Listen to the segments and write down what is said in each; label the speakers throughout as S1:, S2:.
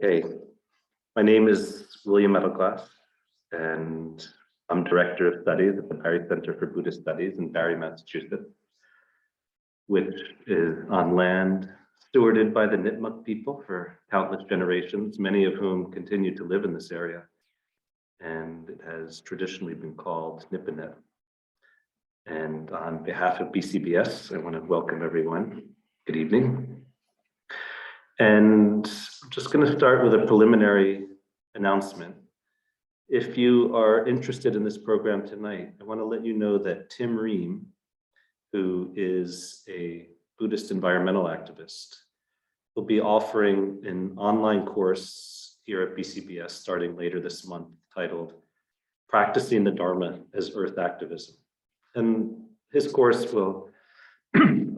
S1: Okay, my name is William Edelglass, and I'm Director of Studies at the Barry Center for Buddhist Studies in Barry, Massachusetts, which is on land stewarded by the Nipmuc people for countless generations, many of whom continue to live in this area. And it has traditionally been called Nipponet. And on behalf of BCBS, I want to welcome everyone. Good evening. And I'm just going to start with a preliminary announcement. If you are interested in this program tonight, I want to let you know that Tim Ream, who is a Buddhist environmental activist, will be offering an online course here at BCBS starting later this month titled Practicing the Dharma as Earth Activism. And his course will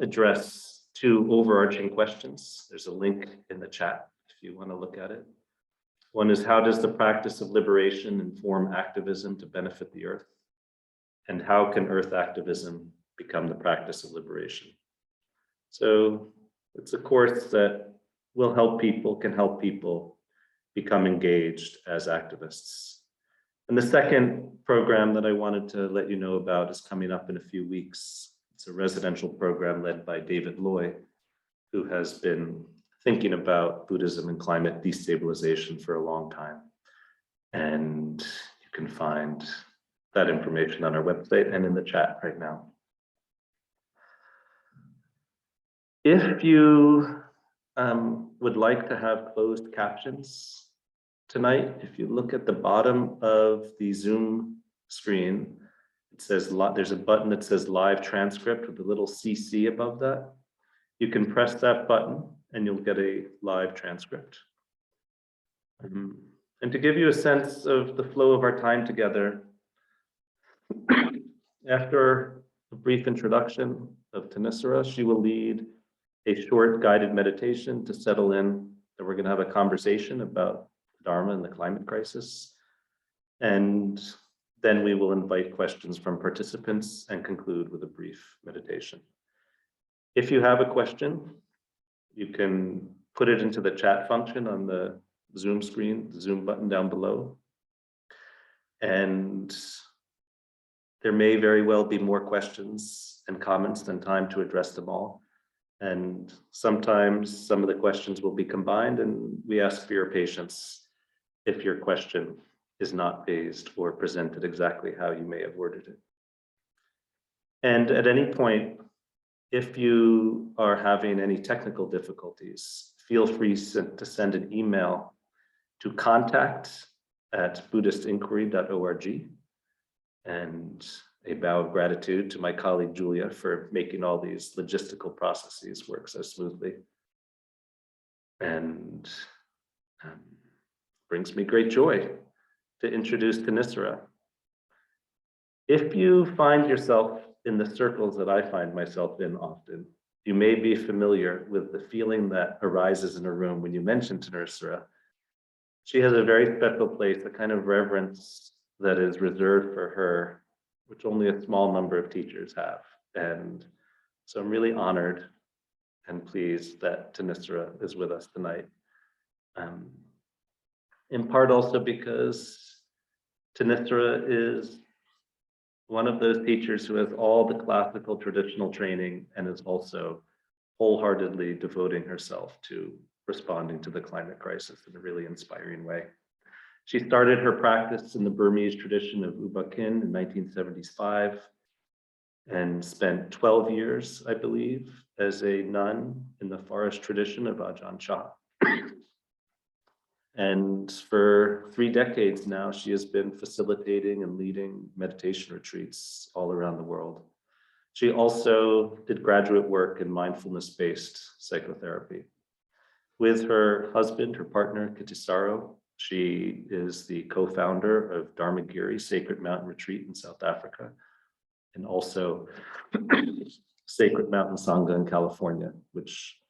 S1: address two overarching questions. There's a link in the chat if you want to look at it. One is, how does the practice of liberation inform activism to benefit the earth? And how can earth activism become the practice of liberation? So it's a course that will help people, can help people become engaged as activists. And the second program that I wanted to let you know about is coming up in a few weeks. It's a residential program led by David Loy, who has been thinking about Buddhism and climate destabilization for a long time. And you can find that information on our website and in the chat right now. If you would like to have closed captions tonight, if you look at the bottom of the Zoom screen, it says there's a button that says live transcript with a little CC above that. You can press that button and you'll get a live transcript. And to give you a sense of the flow of our time together, after a brief introduction of Thanissara, she will lead a short guided meditation to settle in. Then we're going to have a conversation about Dharma and the climate crisis. And then we will invite questions from participants and conclude with a brief meditation. If you have a question, you can put it into the chat function on the Zoom screen, the Zoom button down below. And there may very well be more questions and comments than time to address them all. And sometimes some of the questions will be combined, and we ask for your patience if your question is not phased or presented exactly how you may have worded it. And at any point, if you are having any technical difficulties, feel free to send an email to contact@buddhistinquiry.org. And a bow of gratitude to my colleague Julia for making all these logistical processes work so smoothly. And brings me great joy to introduce Thanissara. If you find yourself in the circles that I find myself in often, you may be familiar with the feeling that arises in a room when you mention Thanissara. She has a very special place, a kind of reverence that is reserved for her, which only a small number of teachers have. And so I'm really honored and pleased that Thanissara is with us tonight. In part also because Thanissara is one of those teachers who has all the classical traditional training and is also wholeheartedly devoting herself to responding to the climate crisis in a really inspiring way. She started her practice in the Burmese tradition of Ubakin in 1975 and spent 12 years, I believe, as a nun in the forest tradition of Ajahn Chah. And for 3 decades now, she has been facilitating and leading meditation retreats all around the world. She also did graduate work in mindfulness-based psychotherapy. With her husband, her partner, Kitisaro, she is the co-founder of Dharmagiri Sacred Mountain Retreat in South Africa, and also Sacred Mountain Sangha in California, which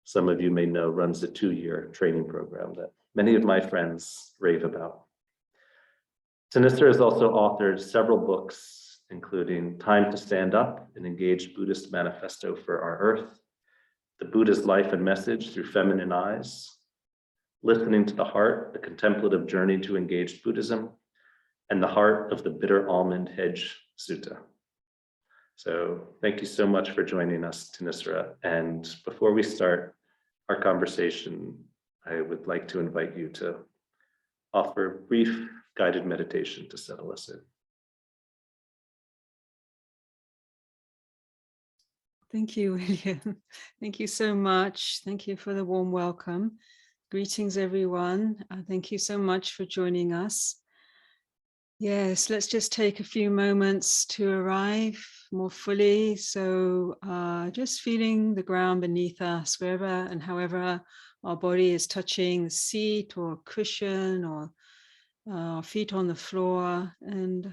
S1: some of you may know runs a 2-year training program that many of my friends rave about. Thanissara has also authored several books, including Time to Stand Up, an Engaged Buddhist Manifesto for Our Earth, The Buddha's Life and Message Through Feminine Eyes, Listening to the Heart, a contemplative journey to engaged Buddhism, and The Heart of the Bitter Almond Hedge Sutta. So thank you so much for joining us, Thanissara. And before we start our conversation, I would like to invite you to offer a brief guided meditation to settle us in.
S2: Thank you, William. Thank you so much. Thank you for the warm welcome. Greetings, everyone. Thank you so much for joining us. Yes, let's just take a few moments to arrive more fully. So just feeling the ground beneath us, wherever and however our body is touching the seat or cushion or our feet on the floor. And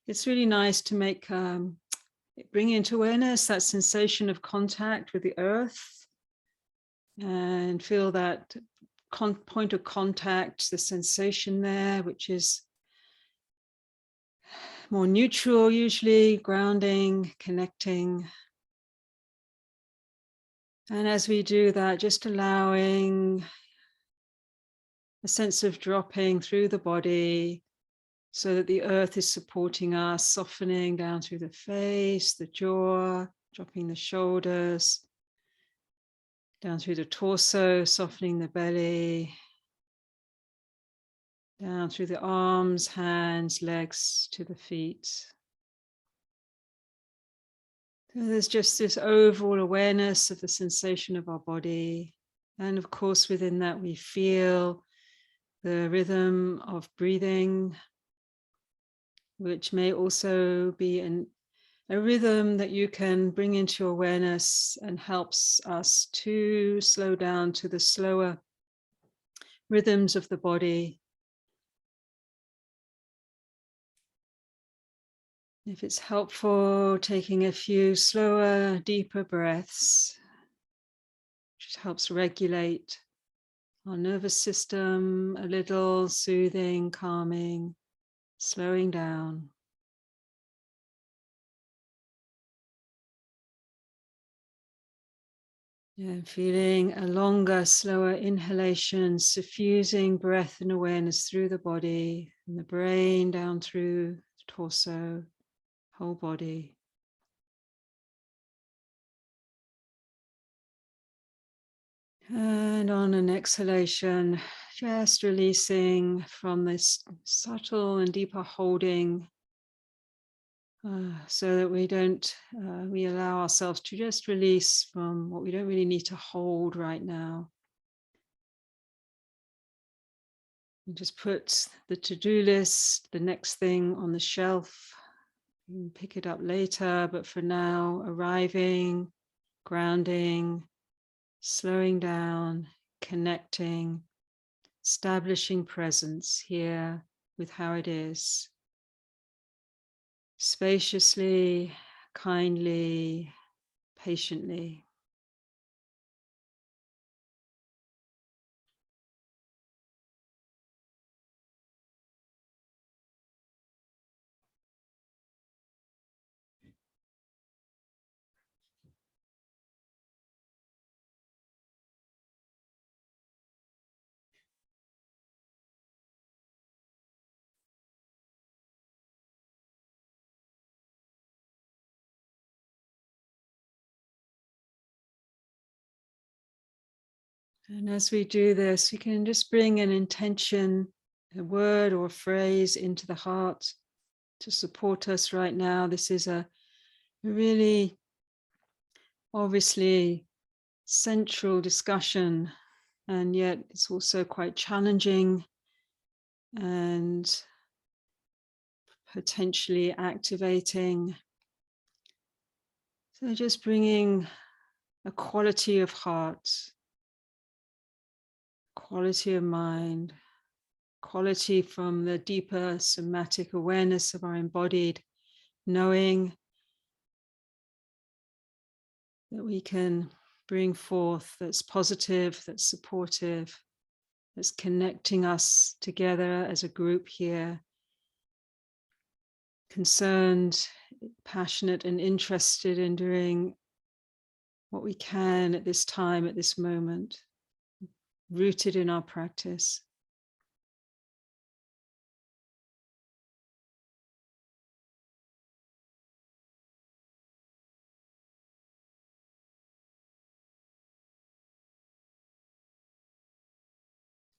S2: it's really nice to make bring into awareness that sensation of contact with the earth and feel that point of contact, the sensation there, which is more neutral, usually grounding, connecting. And as we do that, just allowing a sense of dropping through the body so that the earth is supporting us, softening down through the face, the jaw, dropping the shoulders, down through the torso, softening the belly, down through the arms, hands, legs to the feet. So there's just this overall awareness of the sensation of our body. And of course, within that, we feel the rhythm of breathing, which may also be a rhythm that you can bring into awareness and helps us to slow down to the slower rhythms of the body. If it's helpful, taking a few slower, deeper breaths, which helps regulate our nervous system a little, soothing, calming, slowing down. And feeling a longer, slower inhalation, suffusing breath and awareness through the body and the brain down through the torso, whole body. And on an exhalation, just releasing from this subtle and deeper holding, so that we allow ourselves to just release from what we don't really need to hold right now. You just put the to-do list, the next thing on the shelf. You can pick it up later, but for now, arriving, grounding, slowing down, connecting, establishing presence here with how it is. Spaciously, kindly, patiently. And as we do this, we can just bring an intention, a word or a phrase into the heart to support us right now. This is a really obviously central discussion, and yet it's also quite challenging and potentially activating. So just bringing a quality of heart, quality of mind, quality from the deeper somatic awareness of our embodied knowing that we can bring forth, that's positive, that's supportive, that's connecting us together as a group here, concerned, passionate, and interested in doing what we can at this time, at this moment. rooted in our practice.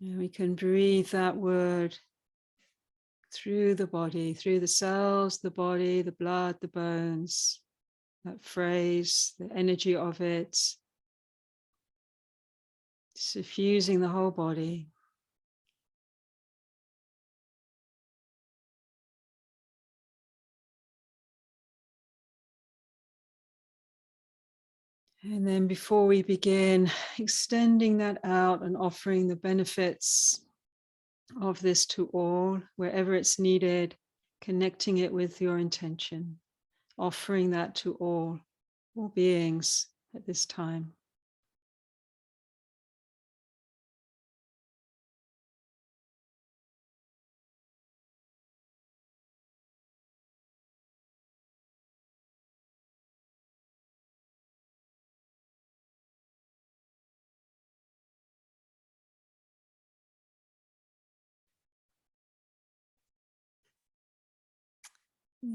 S2: And we can breathe that word through the body, through the cells, the body, the blood, the bones, that phrase, the energy of it, suffusing the whole body. And then before we begin, extending that out and offering the benefits of this to all, wherever it's needed, connecting it with your intention, offering that to all beings at this time.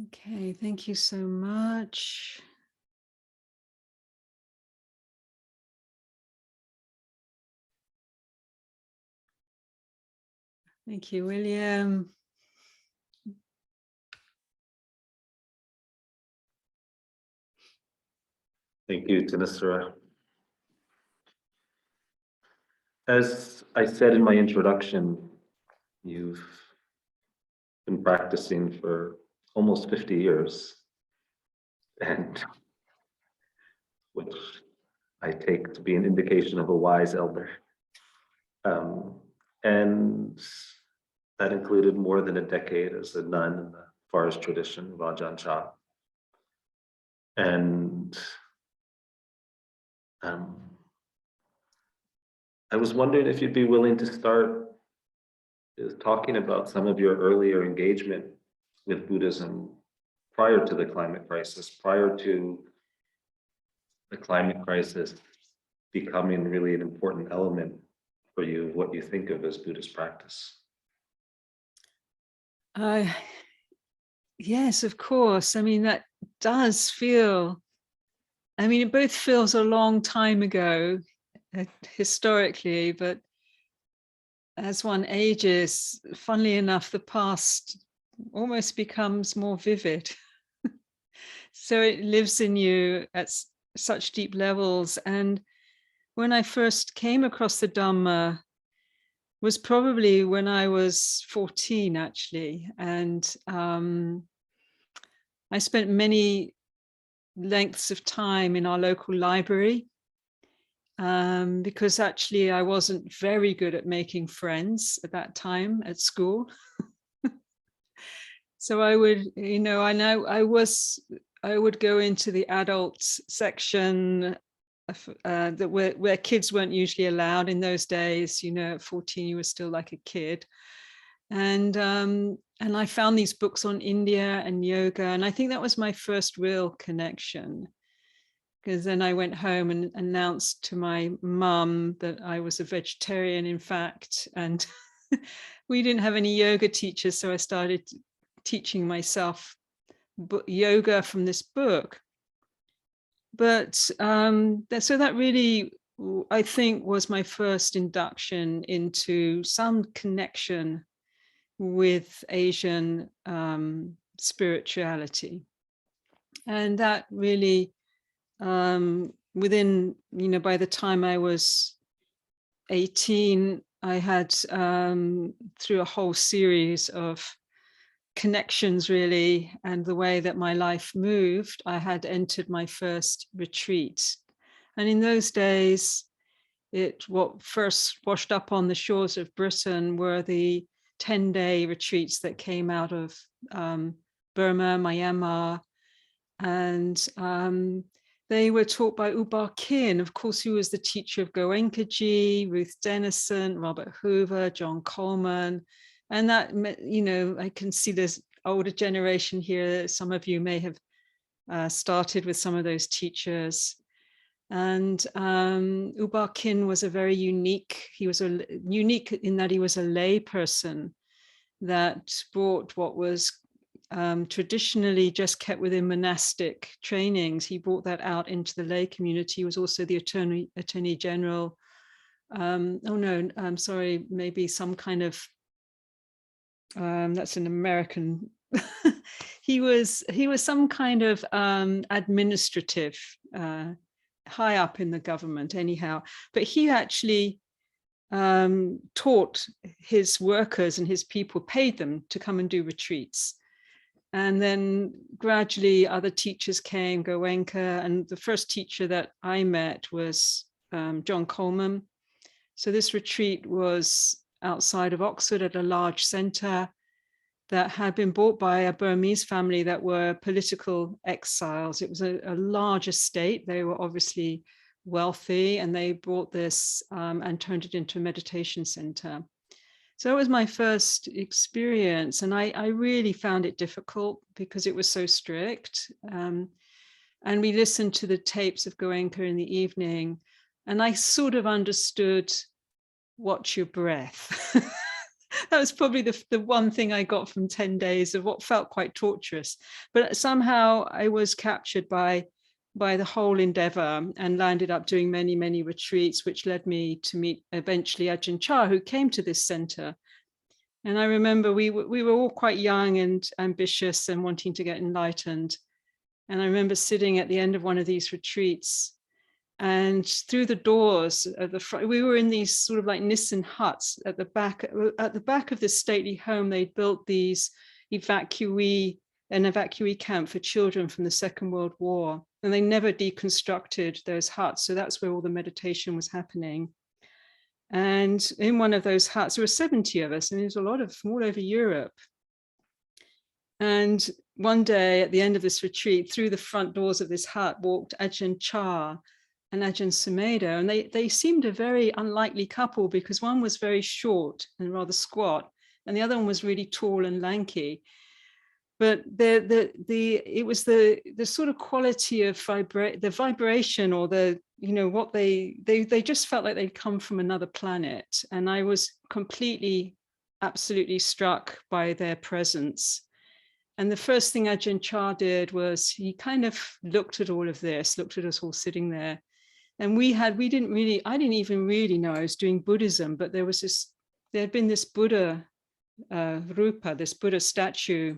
S2: Okay, thank you so much. Thank you, William.
S1: Thank you, Thanissara. As I said in my introduction, you've been practicing for almost 50 years, and which I take to be an indication of a wise elder. And that included more than a decade as a nun in the forest tradition of Ajahn Chah. And I was wondering if you'd be willing to start talking about some of your earlier engagement with Buddhism prior to the climate crisis, prior to the climate crisis becoming really an important element for you, what you think of as Buddhist practice.
S2: Yes, of course. I mean, that does feel, I mean, it both feels a long time ago, historically, but as one ages, funnily enough, the past almost becomes more vivid. So it lives in you at such deep levels. And when I first came across the Dharma was probably when I was 14, actually. And I spent many lengths of time in our local library because actually I wasn't very good at making friends at that time at school. So I would, you know, I would go into the adult section where kids weren't usually allowed in those days. You know, at 14 you were still like a kid, and I found these books on India and yoga, and I think that was my first real connection, because then I went home and announced to my mum that I was a vegetarian, in fact, and we didn't have any yoga teachers, so I started teaching myself yoga from this book. But so that really, I think, was my first induction into some connection with Asian spirituality. And that really, within, you know, by the time I was 18, I had, through a whole series of connections, really, and the way that my life moved, I had entered my first retreat. And in those days, what first washed up on the shores of Britain were the 10-day retreats that came out of Burma, Myanmar, and they were taught by U Ba Khin, of course, who was the teacher of Goenkaji, Ruth Denison, Robert Hoover, John Coleman. And that, you know, I can see there's older generation here. Some of you may have started with some of those teachers. And U Ba Khin was a very unique, he was unique in that he was a lay person that brought what was traditionally just kept within monastic trainings. He brought that out into the lay community. He was also the Attorney General. Oh no, I'm sorry, maybe some kind of, that's an American. he was some kind of administrative, high up in the government anyhow, but he actually taught his workers and his people, paid them to come and do retreats. And then gradually other teachers came, Goenka, and the first teacher that I met was John Coleman. So this retreat was outside of Oxford at a large centre that had been bought by a Burmese family that were political exiles. It was a large estate. They were obviously wealthy, and they bought this and turned it into a meditation center. So it was my first experience, and I really found it difficult because it was so strict. And we listened to the tapes of Goenka in the evening, and I sort of understood, watch your breath. That was probably the one thing I got from 10 days of what felt quite torturous. But somehow I was captured by the whole endeavor and landed up doing many, many retreats, which led me to meet eventually Ajahn Chah, who came to this center. And I remember we were all quite young and ambitious and wanting to get enlightened. And I remember sitting at the end of one of these retreats, and through the doors at the front, we were in these sort of like Nissen huts at the back of this stately home. They'd built these an evacuee camp for children from the Second World War, and they never deconstructed those huts. So that's where all the meditation was happening. And in one of those huts, there were 70 of us, and there was a lot of from all over Europe. And one day at the end of this retreat, through the front doors of this hut walked Ajahn Chah and Ajahn Sumedho, and they seemed a very unlikely couple because one was very short and rather squat, and the other one was really tall and lanky. But it was the sort of quality of the vibration, or the, you know, what they just felt like they'd come from another planet, and I was completely, absolutely struck by their presence. And the first thing Ajahn Chah did was he kind of looked at all of this, looked at us all sitting there. And I didn't even really know I was doing Buddhism, but there had been this Buddha rupa, this Buddha statue,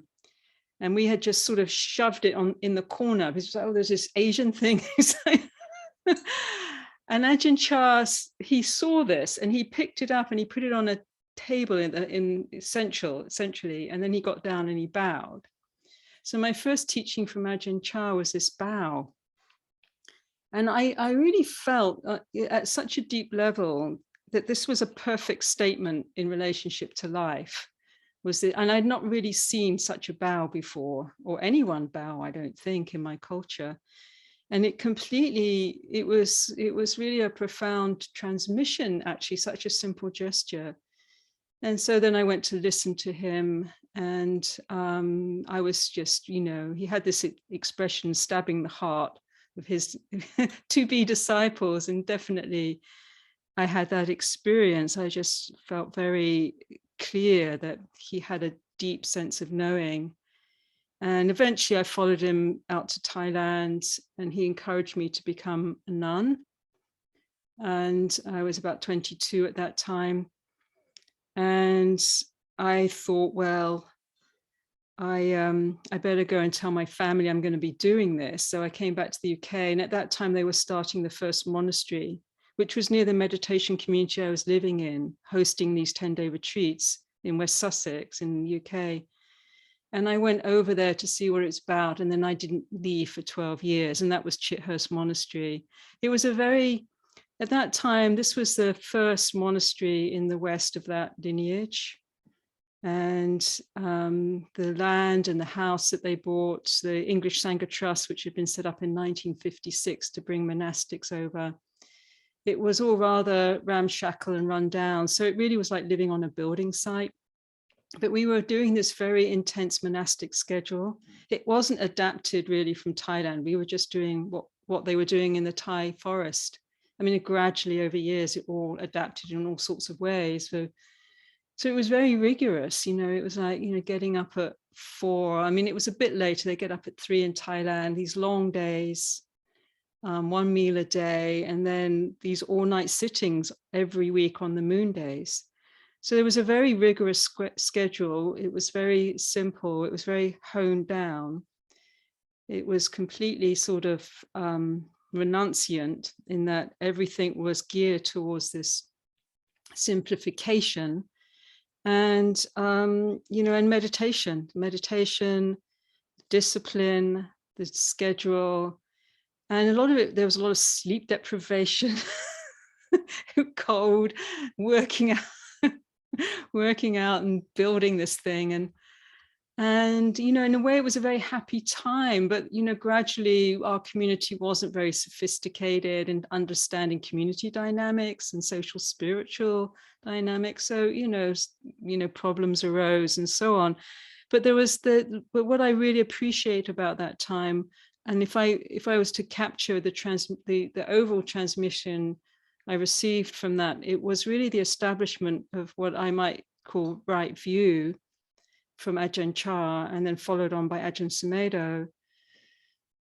S2: and we had just sort of shoved it in the corner. Because oh, there's this Asian thing. And Ajahn Chah, he saw this and he picked it up and he put it on a table essentially, and then he got down and he bowed. So my first teaching from Ajahn Chah was this bow. And I really felt at such a deep level that this was a perfect statement in relationship to life. And I'd not really seen such a bow before, or anyone bow, I don't think, in my culture. And it was really a profound transmission, actually, such a simple gesture. And so then I went to listen to him, and I was just, you know, he had this expression, stabbing the heart of his to-be disciples. And definitely I had that experience. I just felt very clear that he had a deep sense of knowing. And eventually I followed him out to Thailand, and he encouraged me to become a nun. And I was about 22 at that time. And I thought, well, I better go and tell my family I'm going to be doing this. So I came back to the UK, and at that time they were starting the first monastery, which was near the meditation community I was living in, hosting these 10-day retreats in West Sussex in the UK. And I went over there to see what it's about, and then I didn't leave for 12 years, and that was Chithurst Monastery. It was at that time, this was the first monastery in the West of that lineage. And the land and the house that they bought, the English Sangha Trust, which had been set up in 1956 to bring monastics over, it was all rather ramshackle and run down. So it really was like living on a building site. But we were doing this very intense monastic schedule. It wasn't adapted really from Thailand. We were just doing what they were doing in the Thai forest. I mean, gradually over years, it all adapted in all sorts of ways. So it was very rigorous, you know, it was like, you know, getting up at 4. I mean, it was a bit later, they get up at 3 in Thailand, these long days, 1 meal a day, and then these all-night sittings every week on the moon days. So there was a very rigorous schedule. It was very simple. It was very honed down. It was completely sort of renunciant in that everything was geared towards this simplification and, you know, and meditation, discipline, the schedule. And a lot of it, there was a lot of sleep deprivation, cold, working out and building this thing. And, you know, in a way it was a very happy time, but, you know, gradually our community wasn't very sophisticated in understanding community dynamics and social spiritual dynamics. So, you know, problems arose and so on. But but what I really appreciate about that time, and if I was to capture the overall transmission I received from that, it was really the establishment of what I might call right view from Ajahn Chah, and then followed on by Ajahn Sumedho,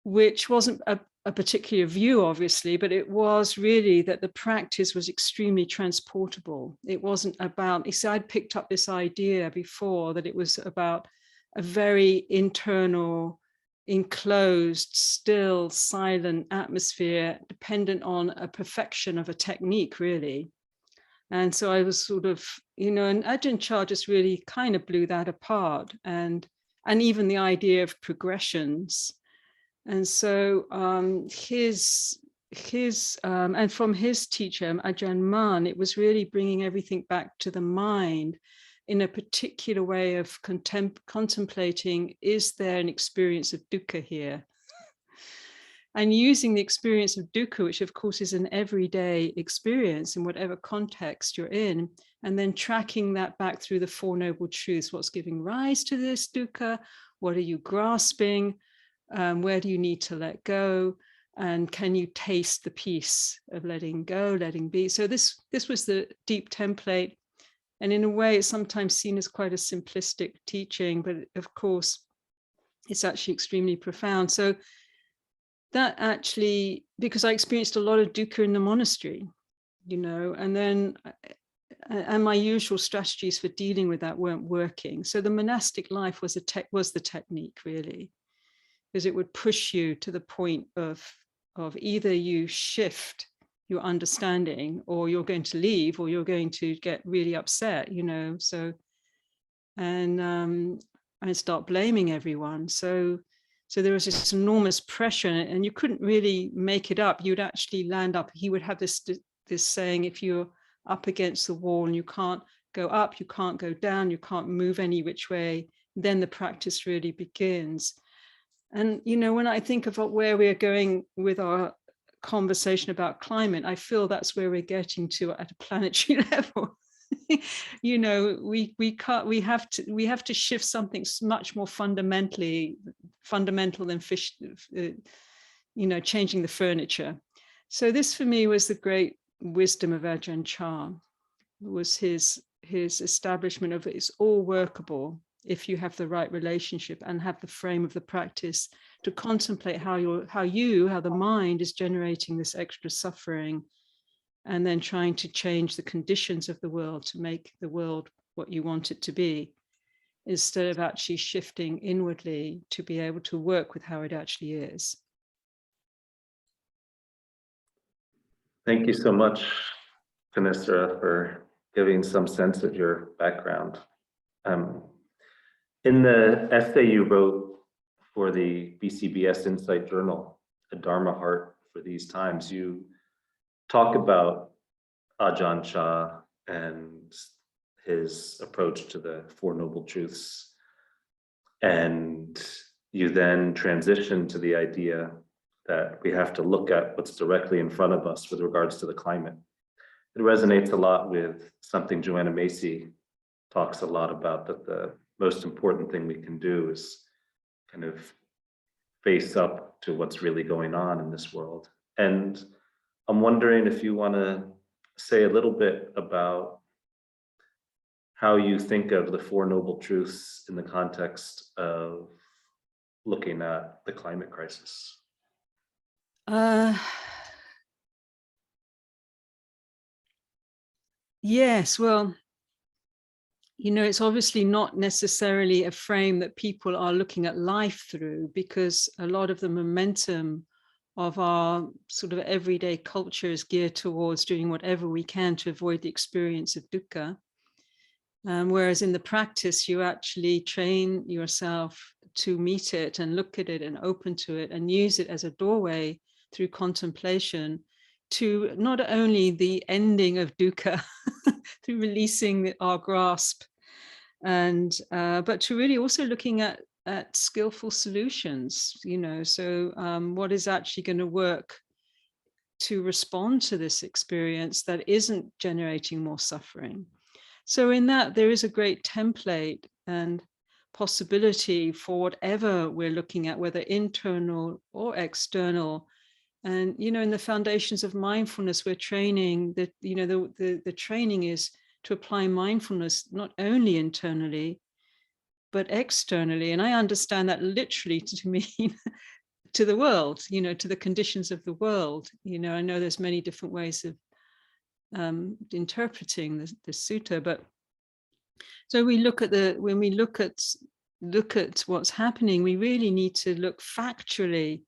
S2: which wasn't a particular view, obviously, but it was really that the practice was extremely transportable. It wasn't about, you see, I'd picked up this idea before that it was about a very internal, enclosed, still, silent atmosphere dependent on a perfection of a technique, really. And so I was sort of, you know, and Ajahn Chah just really kind of blew that apart, and even the idea of progressions. And so and from his teacher, Ajahn Mun, it was really bringing everything back to the mind in a particular way of contemplating, is there an experience of dukkha here? And using the experience of dukkha, which of course is an everyday experience in whatever context you're in, and then tracking that back through the Four Noble Truths. What's giving rise to this dukkha? What are you grasping? Where do you need to let go? And can you taste the peace of letting go, letting be? So this was the deep template. And in a way, it's sometimes seen as quite a simplistic teaching, but of course, it's actually extremely profound. So that actually, because I experienced a lot of dukkha in the monastery, you know, and my usual strategies for dealing with that weren't working. So the monastic life was the technique, really, because it would push you to the point of either you shift your understanding, or you're going to leave, or you're going to get really upset, you know. So, and start blaming everyone. So there was this enormous pressure, and you couldn't really make it up. You'd actually land up. He would have this saying: if you're up against the wall and you can't go up, you can't go down, you can't move any which way, then the practice really begins. And, you know, when I think about where we're going with our conversation about climate, I feel that's where we're getting to at a planetary level. You know, we have to shift something much more fundamental than you know, changing the furniture. So this for me was the great wisdom of Ajahn Chah, was his establishment of it's all workable if you have the right relationship and have the frame of the practice to contemplate how the mind is generating this extra suffering, and then trying to change the conditions of the world to make the world what you want it to be, instead of actually shifting inwardly to be able to work with how it actually is.
S1: Thank you so much, Thanissara, for giving some sense of your background. In the essay you wrote for the BCBS Insight Journal, A Dharma Heart for These Times, you talk about Ajahn Chah and his approach to the Four Noble Truths. And you then transition to the idea that we have to look at what's directly in front of us with regards to the climate. It resonates a lot with something Joanna Macy talks a lot about, that the most important thing we can do is kind of face up to what's really going on in this world. And I'm wondering if you want to say a little bit about how you think of the Four Noble Truths in the context of looking at the climate crisis.
S2: Yes, well, you know, it's obviously not necessarily a frame that people are looking at life through, because a lot of the momentum of our sort of everyday culture is geared towards doing whatever we can to avoid the experience of dukkha. Whereas in the practice, you actually train yourself to meet it and look at it and open to it and use it as a doorway through contemplation to not only the ending of dukkha through releasing our grasp, and but to really also looking at skillful solutions, you know, so what is actually going to work to respond to this experience that isn't generating more suffering. So in that, there is a great template and possibility for whatever we're looking at, whether internal or external. And, you know, in the foundations of mindfulness, we're training that, you know, the training is to apply mindfulness not only internally, but externally. And I understand that literally to mean to the world, you know, to the conditions of the world. You know, I know there's many different ways of interpreting the sutta, but so we look at when we look at what's happening, we really need to look factually,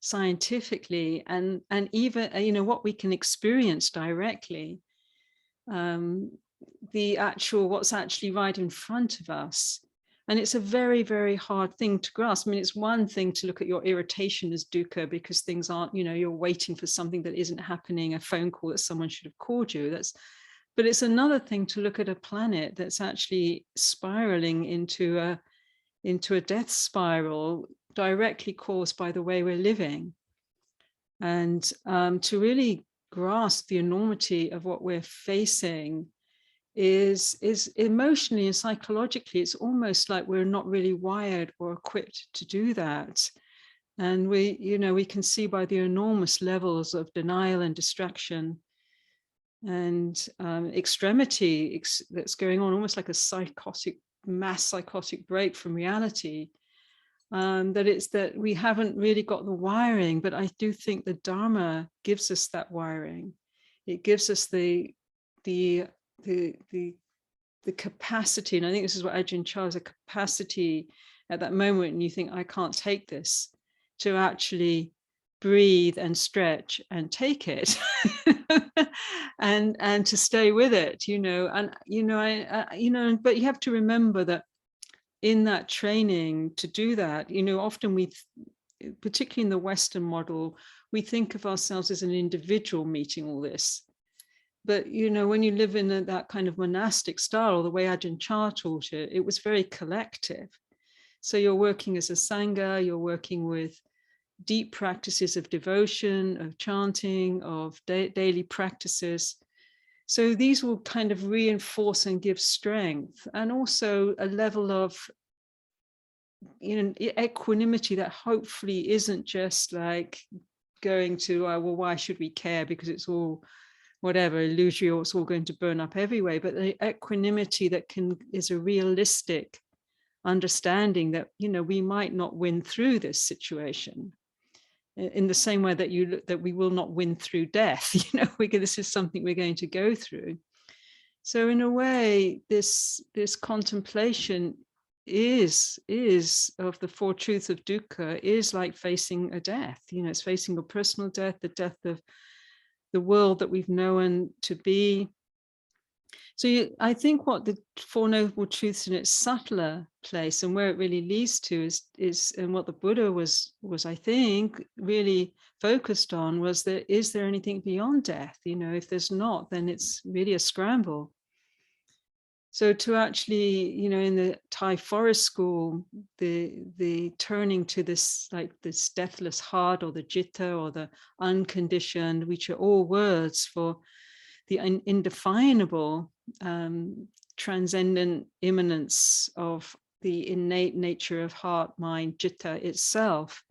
S2: scientifically, and even, you know, what we can experience directly, the actual what's actually right in front of us. And it's a very, very hard thing to grasp. I mean, it's one thing to look at your irritation as dukkha because things aren't, you know, you're waiting for something that isn't happening, a phone call that someone should have called you. But it's another thing to look at a planet that's actually spiraling into a death spiral directly caused by the way we're living. And to really grasp the enormity of what we're facing is emotionally and psychologically, it's almost like we're not really wired or equipped to do that. And we, you know, we can see by the enormous levels of denial and distraction and extremity that's going on, almost like a mass psychotic break from reality, that it's that we haven't really got the wiring. But I do think the Dharma gives us that wiring. It gives us the capacity, and I think this is what Ajahn Chah is, a capacity at that moment and you think, I can't take this, to actually breathe and stretch and take it and to stay with it, you know. And you know, but you have to remember that in that training to do that, you know, often we, particularly in the Western model, we think of ourselves as an individual meeting all this. But, you know, when you live in that kind of monastic style, the way Ajahn Chah taught it, it was very collective. So you're working as a Sangha, you're working with deep practices of devotion, of chanting, of daily practices. So these will kind of reinforce and give strength, and also a level of, you know, equanimity that hopefully isn't just like going to, well, why should we care because it's all whatever, illusory, or it's all going to burn up everywhere. But the equanimity that is a realistic understanding that, you know, we might not win through this situation in the same way that we will not win through death. You know, this is something we're going to go through. So in a way, this contemplation is of the Four Truths of dukkha, is like facing a death. You know, it's facing a personal death, the death of the world that we've known to be. So I think what the Four Noble Truths in its subtler place and where it really leads to is and what the Buddha was I think really focused on was that, is there anything beyond death? You know, if there's not, then it's really a scramble. So to actually, you know, in the Thai forest school, the turning to this, like this deathless heart, or the citta, or the unconditioned, which are all words for the indefinable, transcendent immanence of the innate nature of heart, mind, citta itself.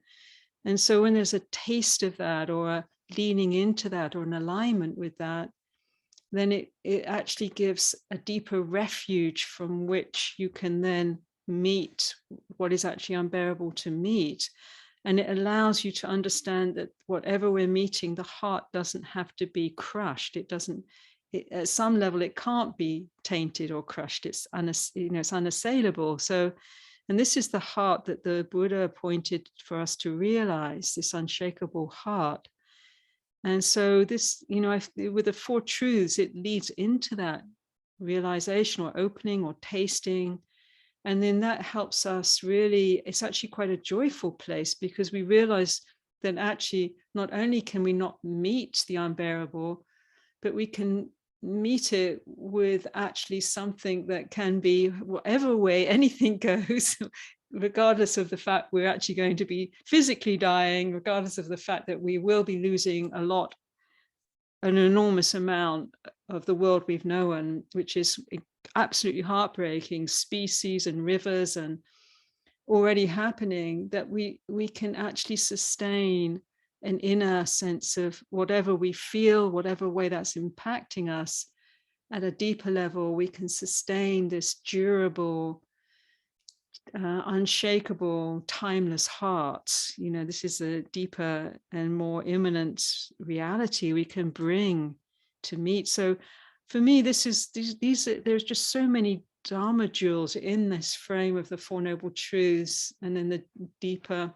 S2: And so when there's a taste of that, or a leaning into that, or an alignment with that, then it actually gives a deeper refuge from which you can then meet what is actually unbearable to meet. And it allows you to understand that whatever we're meeting, the heart doesn't have to be crushed. It doesn't, at some level, it can't be tainted or crushed. It's it's unassailable. So, and this is the heart that the Buddha pointed for us to realize, this unshakable heart. And so this, with the four truths, it leads into that realization or opening or tasting. And then that helps us really, it's actually quite a joyful place, because we realize that actually not only can we not meet the unbearable, but we can meet it with actually something that can be whatever way anything goes, regardless of the fact we're actually going to be physically dying, regardless of the fact that we will be losing an enormous amount of the world we've known, which is absolutely heartbreaking, species and rivers and already happening, that we can actually sustain an inner sense of whatever we feel, whatever way that's impacting us at a deeper level. We can sustain this durable, unshakable, timeless heart. This is a deeper and more immanent reality we can bring to meet. So for me, there's just so many Dharma jewels in this frame of the Four Noble Truths, and then the deeper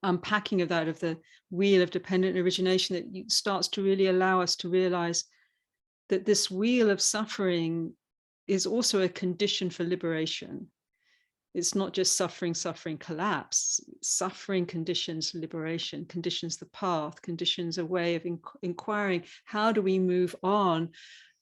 S2: unpacking of that, of the wheel of dependent origination, that starts to really allow us to realize that this wheel of suffering is also a condition for liberation. It's not just suffering, collapse. Suffering conditions liberation, conditions the path, conditions a way of inquiring, how do we move on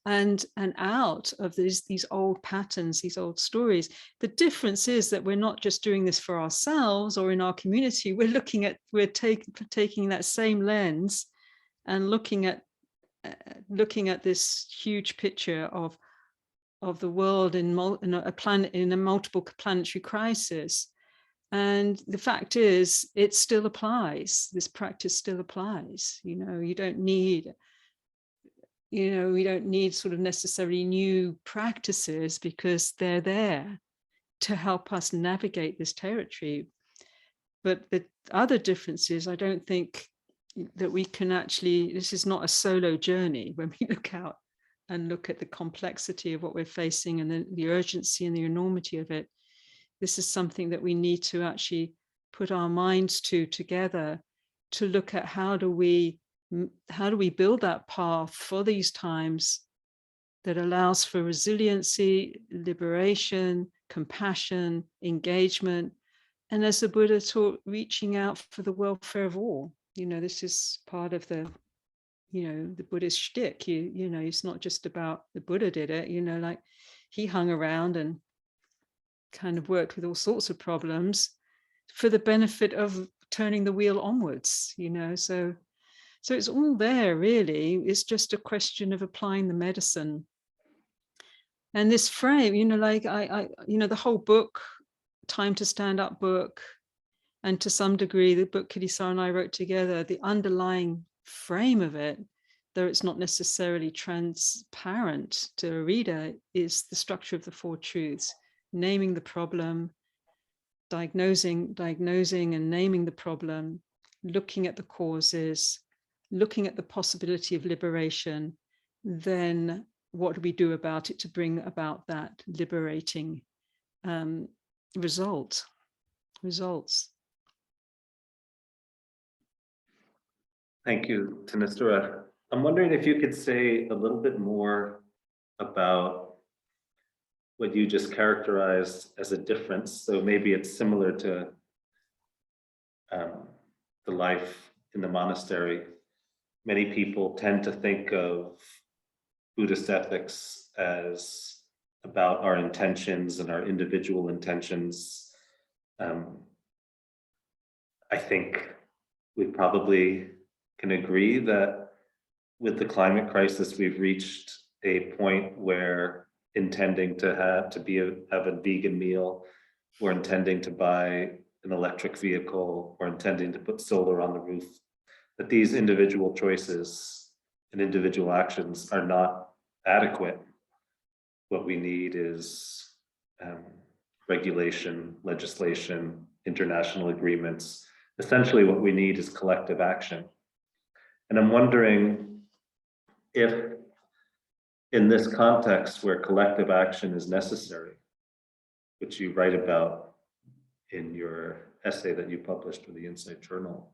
S2: and out of these old patterns, these old stories. The difference is that we're not just doing this for ourselves or in our community. We're taking that same lens and looking at this huge picture of the world in a multiple planetary crisis. And the fact is, it still applies. This practice still applies. You don't need sort of necessarily new practices, because they're there to help us navigate this territory. But the other difference is, I don't think that we can actually, this is not a solo journey when we look out and look at the complexity of what we're facing and the urgency and the enormity of it. This is something that we need to actually put our minds together to look at how do we build that path for these times that allows for resiliency, liberation, compassion, engagement, and as the Buddha taught, reaching out for the welfare of all. This is part of the Buddhist shtick. It's not just about the Buddha did it, like he hung around and kind of worked with all sorts of problems for the benefit of turning the wheel onwards, so it's all there, really. It's just a question of applying the medicine. And this frame, the whole book, Time to Stand Up book, and to some degree, the book Thanissara and I wrote together, the underlying frame of it, though it's not necessarily transparent to a reader, is the structure of the Four Truths: naming the problem, diagnosing and naming the problem, looking at the causes, looking at the possibility of liberation, then what do we do about it to bring about that liberating results?
S1: Thank you, Thanissara. I'm wondering if you could say a little bit more about what you just characterized as a difference. So maybe it's similar to the life in the monastery. Many people tend to think of Buddhist ethics as about our intentions and our individual intentions. I think we probably can agree that with the climate crisis, we've reached a point where intending to have a vegan meal, or intending to buy an electric vehicle or intending to put solar on the roof, that these individual choices and individual actions are not adequate. What we need is regulation, legislation, international agreements. Essentially, what we need is collective action. And I'm wondering if, in this context where collective action is necessary, which you write about in your essay that you published for the Insight Journal,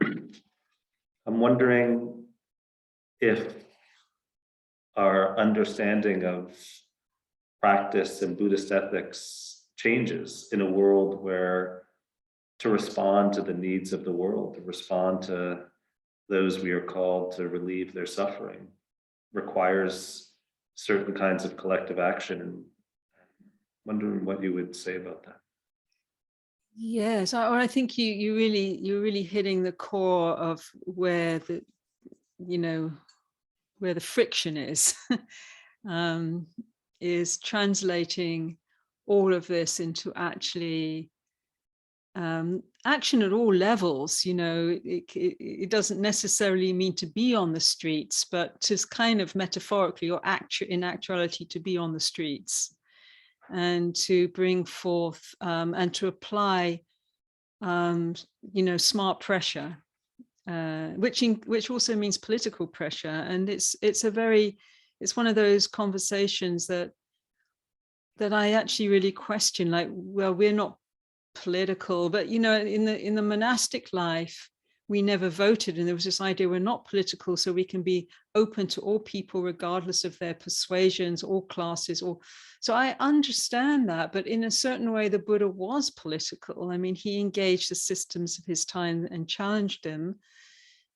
S1: I'm wondering if our understanding of practice and Buddhist ethics changes in a world where, to respond to the needs of the world, to respond to those we are called to relieve their suffering, requires certain kinds of collective action. And wondering what you would say about that.
S2: Yes, I think you're really hitting the core of where the where the friction is translating all of this into actually action at all levels. It doesn't necessarily mean to be on the streets, but to kind of metaphorically or in actuality to be on the streets, and to bring forth and to apply smart pressure, which also means political pressure. And it's one of those conversations that I actually really question, like, well, we're not political, but in the monastic life we never voted, and there was this idea we're not political, so we can be open to all people regardless of their persuasions, all classes. So I understand that, but in a certain way the Buddha was political. I mean, he engaged the systems of his time and challenged them,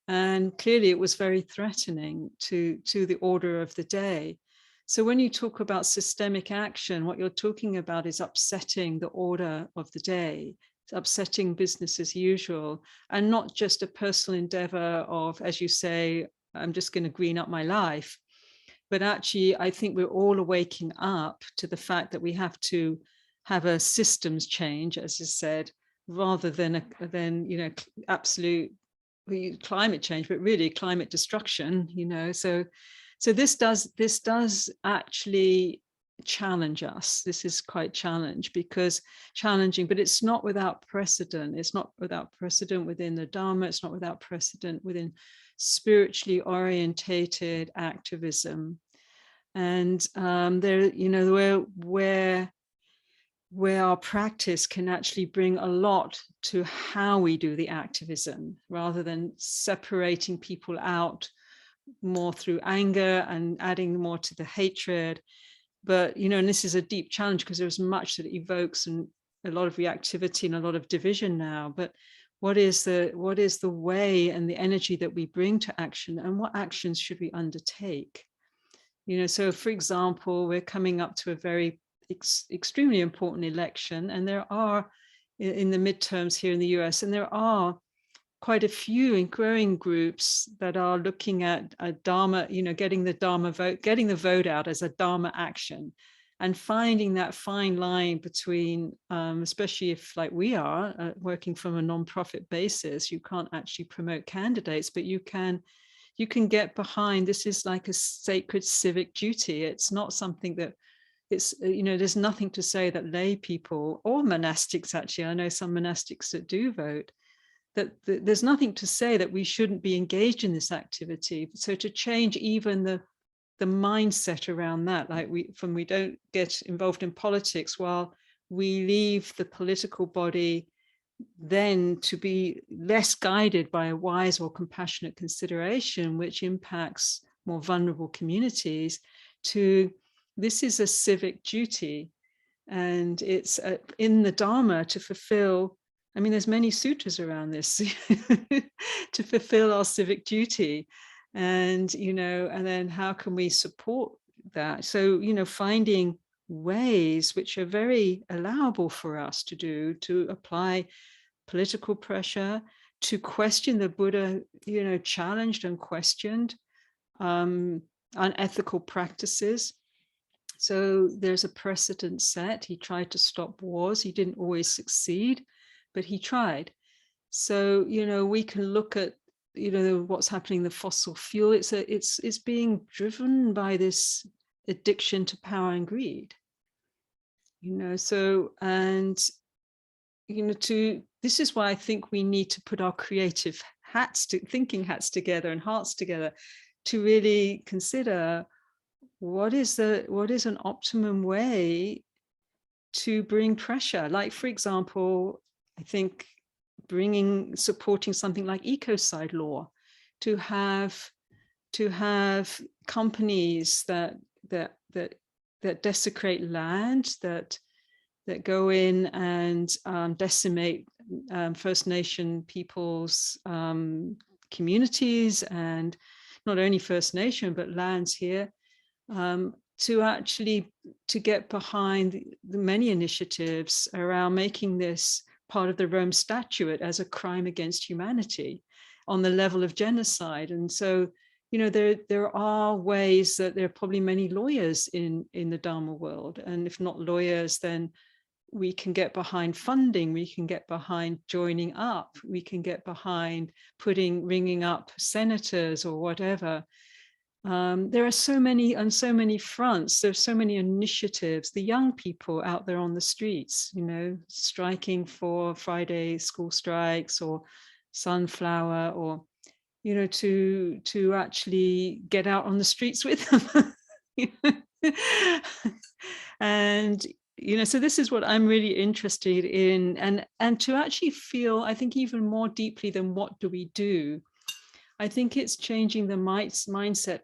S2: and clearly it was very threatening to the order of the day. So when you talk about systemic action, what you're talking about is upsetting the order of the day. It's upsetting business as usual, and not just a personal endeavor of, as you say, I'm just going to green up my life. But actually, I think we're all waking up to the fact that we have to have a systems change, as is said, rather than absolute climate change, but really climate destruction. So this does actually challenge us. This is quite challenging, but it's not without precedent. It's not without precedent within the Dharma. It's not without precedent within spiritually orientated activism. And where our practice can actually bring a lot to how we do the activism, rather than separating people out more through anger and adding more to the hatred. But and this is a deep challenge, because there's much that evokes and a lot of reactivity and a lot of division now. But what is the way and the energy that we bring to action, and what actions should we undertake? So for example, we're coming up to a very extremely important election, and there are in the midterms here in the US, and there are quite a few and growing groups that are looking at a Dharma, getting the vote out as a Dharma action, and finding that fine line between, especially if, like we are, working from a non-profit basis, you can't actually promote candidates, but you can get behind. This is like a sacred civic duty. It's not something that it's, there's nothing to say that lay people or monastics, actually, I know some monastics that do vote, that there's nothing to say that we shouldn't be engaged in this activity. So to change even the mindset around that, like we don't get involved in politics, while we leave the political body then to be less guided by a wise or compassionate consideration, which impacts more vulnerable communities, to this is a civic duty. And it's in the Dharma to fulfill, I mean, there's many sutras around this, to fulfill our civic duty. And, and then how can we support that? So, finding ways which are very allowable for us to do, to apply political pressure, to question the Buddha, challenged and questioned unethical practices. So there's a precedent set. He tried to stop wars. He didn't always succeed, but he tried. So, we can look at, what's happening in the fossil fuel. It's being driven by this addiction to power and greed. So, and this is why I think we need to put our creative thinking hats together and hearts together to really consider what is an optimum way to bring pressure. Like, for example, I think supporting something like ecocide law, to have companies that desecrate land, that go in and decimate First Nation people's communities, and not only First Nation, but lands here, to get behind the many initiatives around making this part of the Rome Statute as a crime against humanity on the level of genocide. And so, there are ways that there are probably many lawyers in the Dharma world. And if not lawyers, then we can get behind funding, we can get behind joining up, we can get behind ringing up senators or whatever. There are so many on so many fronts. There's so many initiatives. The young people out there on the streets, striking for Friday school strikes or sunflower, or to actually get out on the streets with them. And so this is what I'm really interested in, and to actually feel, I think, even more deeply than what do we do. I think it's changing the mindset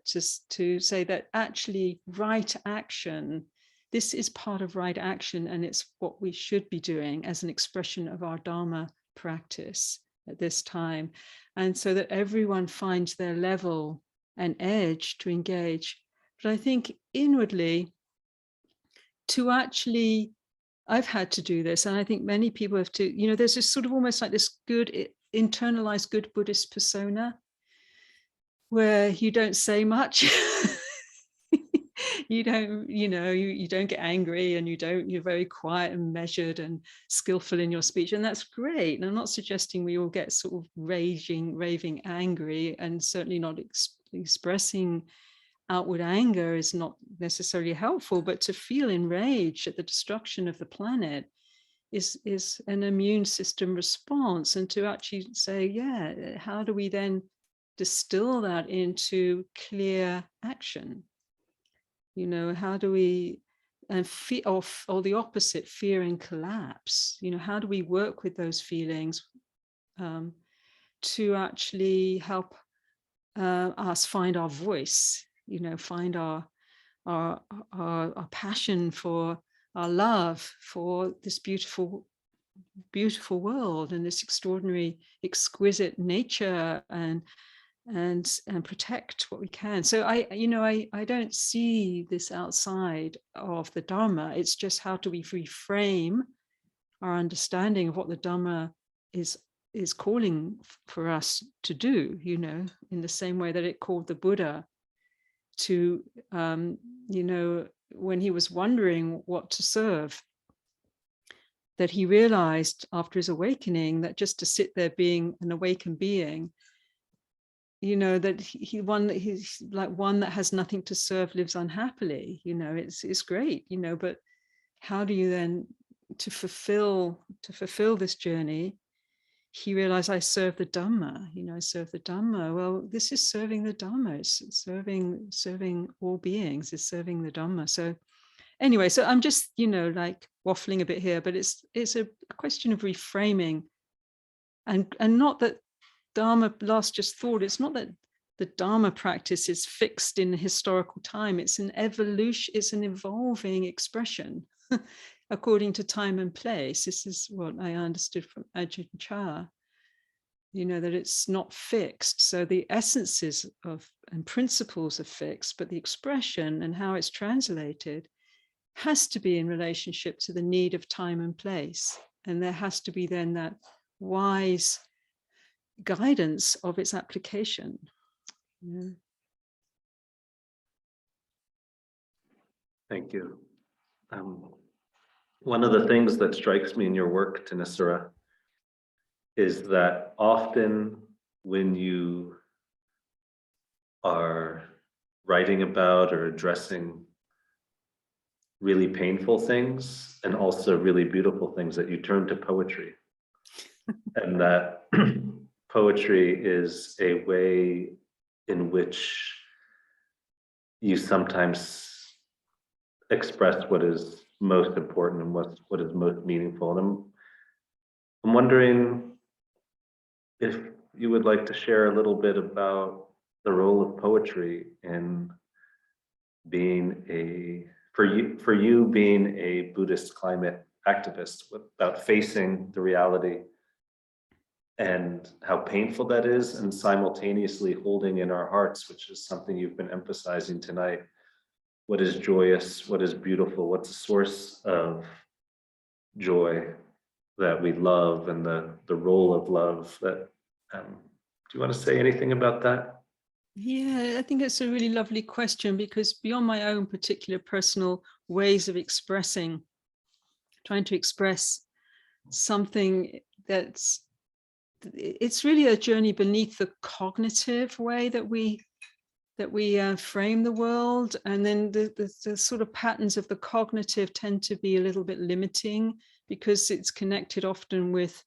S2: to say that actually right action, this is part of right action, and it's what we should be doing as an expression of our Dharma practice at this time. And so that everyone finds their level and edge to engage. But I think inwardly, to actually, I've had to do this, and I think many people have to, there's this sort of almost like this good internalized good Buddhist persona, where you don't say much. You don't, you don't get angry, and you're very quiet and measured and skillful in your speech. And that's great. And I'm not suggesting we all get sort of raving angry, and certainly not expressing outward anger is not necessarily helpful, but to feel enraged at the destruction of the planet is an immune system response. And to actually say, yeah, how do we then distill that into clear action? How do we, and or the opposite, fear and collapse, how do we work with those feelings to actually help us find our voice, find our passion, for our love for this beautiful world and this extraordinary, exquisite nature, and protect what we can. So I don't see this outside of the Dharma. It's just, how do we reframe our understanding of what the Dharma is calling for us to do, in the same way that it called the Buddha to, when he was wondering what to serve, that he realized after his awakening that just to sit there being an awakened being, that he's like one that has nothing to serve lives unhappily. It's great, but how do you then, to fulfill this journey, he realized, I serve the Dhamma, I serve the Dhamma. Well, this is serving the Dhamma. It's serving all beings, is serving the Dhamma. So anyway, so I'm just, like waffling a bit here, but it's a question of reframing, and not that Dharma, last just thought, it's not that the Dharma practice is fixed in historical time. It's an evolution, it's an evolving expression according to time and place. This is what I understood from Ajahn Chah, that it's not fixed. So the essences and principles are fixed, but the expression and how it's translated has to be in relationship to the need of time and place. And there has to be then that wise guidance of its application.
S1: Thank you. One of the things that strikes me in your work, Thanissara, is that often when you are writing about or addressing really painful things and also really beautiful things, that you turn to poetry. And that poetry is a way in which you sometimes express what is most important and what is most meaningful. And I'm wondering if you would like to share a little bit about the role of poetry in being for you being a Buddhist climate activist, about facing the reality and how painful that is, and simultaneously holding in our hearts, which is something you've been emphasizing tonight, what is joyous, what is beautiful, what's a source of joy that we love, and the role of love that, do you want to say anything about that?
S2: Yeah, I think it's a really lovely question, because beyond my own particular personal ways of expressing, trying to express something it's really a journey beneath the cognitive way that we frame the world. And then the sort of patterns of the cognitive tend to be a little bit limiting, because it's connected often with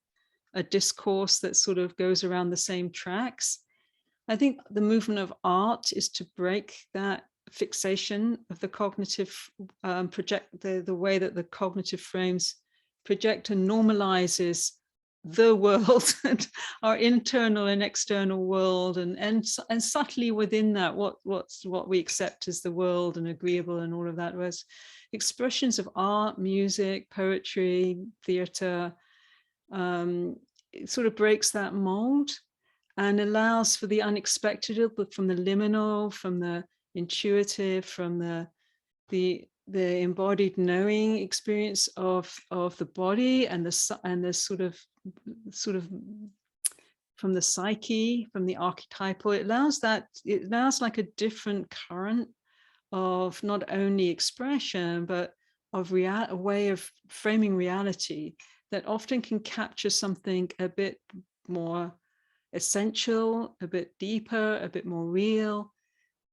S2: a discourse that sort of goes around the same tracks. I think the movement of art is to break that fixation of the cognitive, project the way that the cognitive frames project and normalizes the world and our internal and external world, and subtly within that what we accept as the world and agreeable and all of that. Was expressions of art, music, poetry, theater, it sort of breaks that mold and allows for the unexpected, from the liminal, from the intuitive, from the embodied knowing experience of the body, and the sort of from the psyche, from the archetypal. It allows like a different current of not only expression, but of a way of framing reality that often can capture something a bit more essential, a bit deeper, a bit more real.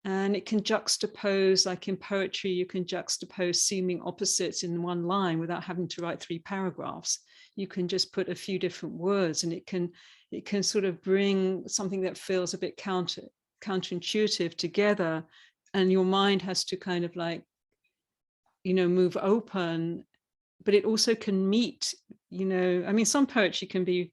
S2: And it can juxtapose, like in poetry, you can juxtapose seeming opposites in one line without having to write 3 paragraphs. You can just put a few different words, and it can sort of bring something that feels a bit counterintuitive together. And your mind has to kind of like, move open, but it also can meet, I mean, some poetry can be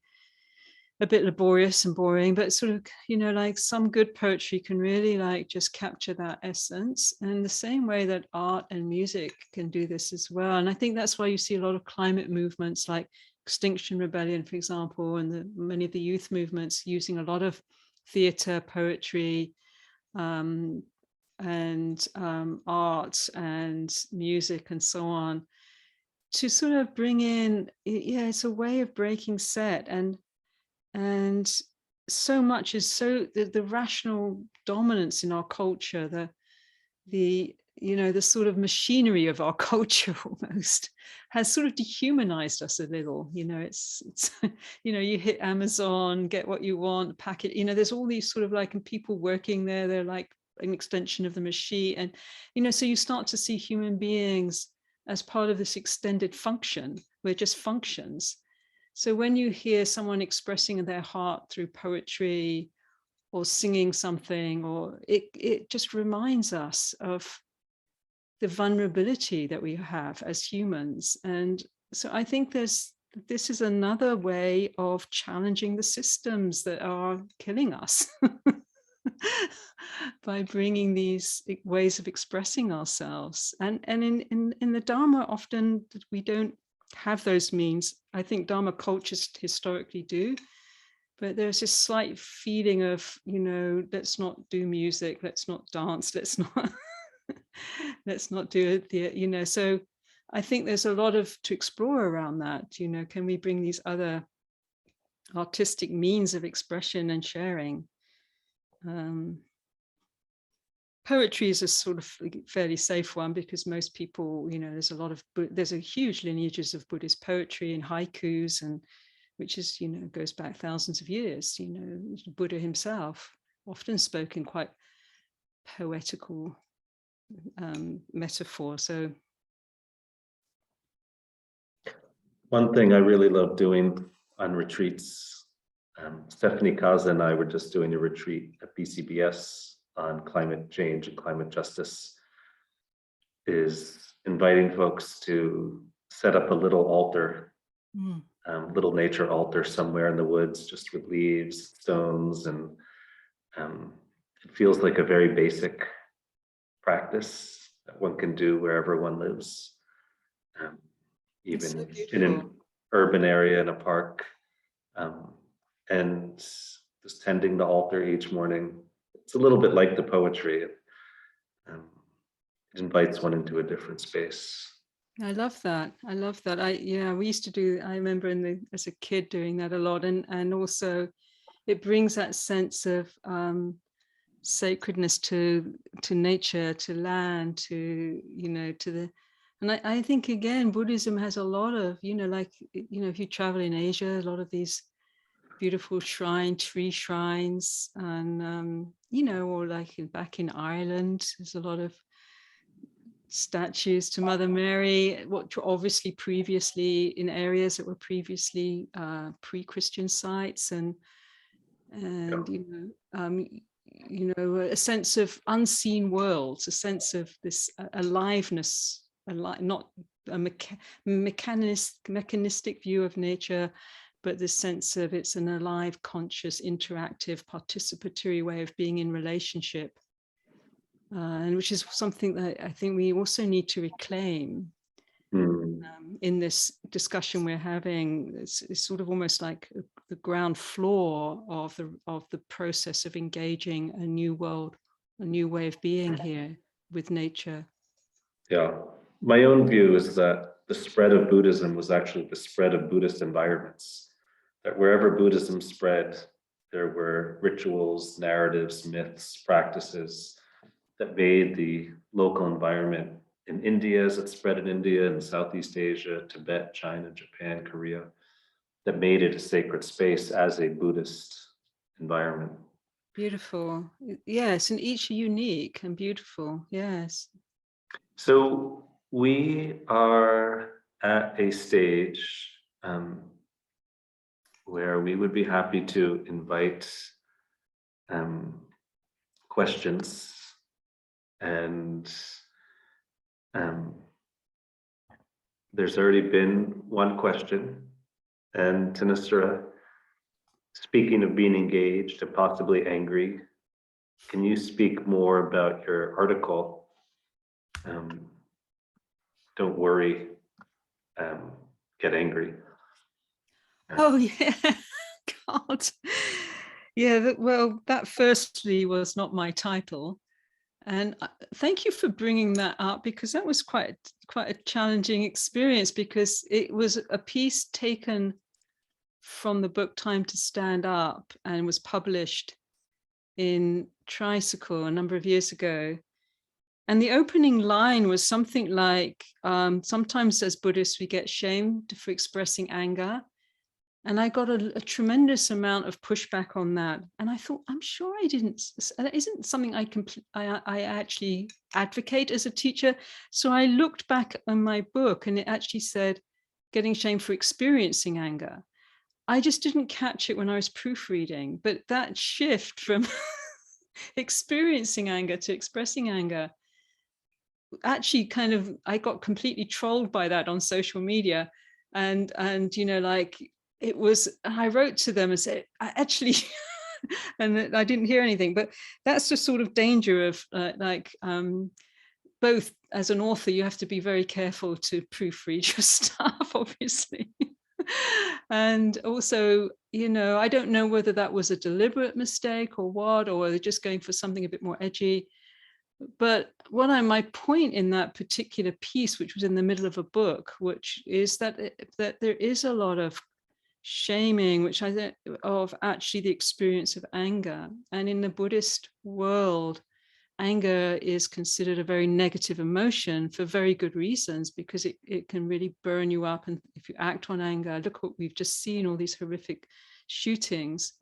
S2: a bit laborious and boring, but sort of, like some good poetry can really like just capture that essence. And the same way that art and music can do this as well. And I think that's why you see a lot of climate movements like Extinction Rebellion, for example, and many of the youth movements using a lot of theater, poetry, and art and music and so on, to sort of bring in, it's a way of breaking set. And so much is the rational dominance in our culture, the sort of machinery of our culture almost has sort of dehumanized us a little. It's you hit Amazon, get what you want, pack it. There's all these sort of like, and people working there, they're like an extension of the machine. And so you start to see human beings as part of this extended function. We're just functions. So when you hear someone expressing their heart through poetry or singing something, or it just reminds us of the vulnerability that we have as humans. And so I think this is another way of challenging the systems that are killing us by bringing these ways of expressing ourselves. And in the Dharma, often we don't have those means. I think Dharma cultures historically do, but there's this slight feeling of, let's not do music, let's not dance, let's not do it. So I think there's a lot to explore around that. Can we bring these other artistic means of expression and sharing? Poetry is a sort of fairly safe one, because most people, there's a huge lineages of Buddhist poetry and haikus, and which is, goes back thousands of years. Buddha himself often spoke in quite poetical metaphor. So
S1: one thing I really love doing on retreats, Stephanie Kaza and I were just doing a retreat at BCBS on climate change and climate justice, is inviting folks to set up a little altar, little nature altar somewhere in the woods, just with leaves, stones, and it feels like a very basic practice that one can do wherever one lives, even
S2: so
S1: in an urban area in a park, and just tending the altar each morning. It's a little bit like the poetry. It invites one into a different space.
S2: I love that. I love that. We used to do, I remember as a kid doing that a lot. And also it brings that sense of sacredness to nature, to land, to the, and I think again, Buddhism has a lot of, if you travel in Asia, a lot of these beautiful tree shrines, and, or like back in Ireland, there's a lot of statues to Mother Mary, what obviously previously in areas that were previously pre-Christian sites, and a sense of unseen worlds, a sense of this aliveness, not a mechanistic view of nature, but this sense of it's an alive, conscious, interactive, participatory way of being in relationship. And which is something that I think we also need to reclaim in this discussion we're having. It's sort of almost like the ground floor of the process of engaging a new world, a new way of being here with nature.
S1: Yeah, my own view is that the spread of Buddhism was actually the spread of Buddhist environments. That wherever Buddhism spread, there were rituals, narratives, myths, practices that made the local environment in India, as it spread in India and Southeast Asia, Tibet, China, Japan, Korea, that made it a sacred space as a Buddhist environment.
S2: Beautiful. Yes, and each unique and beautiful. Yes.
S1: So we are at a stage where we would be happy to invite questions, and there's already been one question. And Thanissara, speaking of being engaged and possibly angry, can you speak more about your article? Don't worry, get angry.
S2: Oh yeah, God. Yeah, well, that firstly was not my title. And thank you for bringing that up, because that was quite a challenging experience, because it was a piece taken from the book Time to Stand Up and was published in Tricycle a number of years ago. And the opening line was something like, sometimes as Buddhists, we get shamed for expressing anger. And I got a tremendous amount of pushback on that. And I thought, I'm sure I didn't, that isn't something I actually advocate as a teacher. So I looked back on my book and it actually said, getting shamed for experiencing anger. I just didn't catch it when I was proofreading, but that shift from experiencing anger to expressing anger, actually I got completely trolled by that on social media. And it was, I wrote to them and said, actually, and I didn't hear anything, but that's the sort of danger of both as an author, you have to be very careful to proofread your stuff, obviously. And also, I don't know whether that was a deliberate mistake or what, or they're just going for something a bit more edgy. But my point in that particular piece, which was in the middle of a book, which is that there is a lot of shaming, which I think of actually the experience of anger. And in the Buddhist world, anger is considered a very negative emotion for very good reasons, because it can really burn you up. And if you act on anger, look what we've just seen, all these horrific shootings,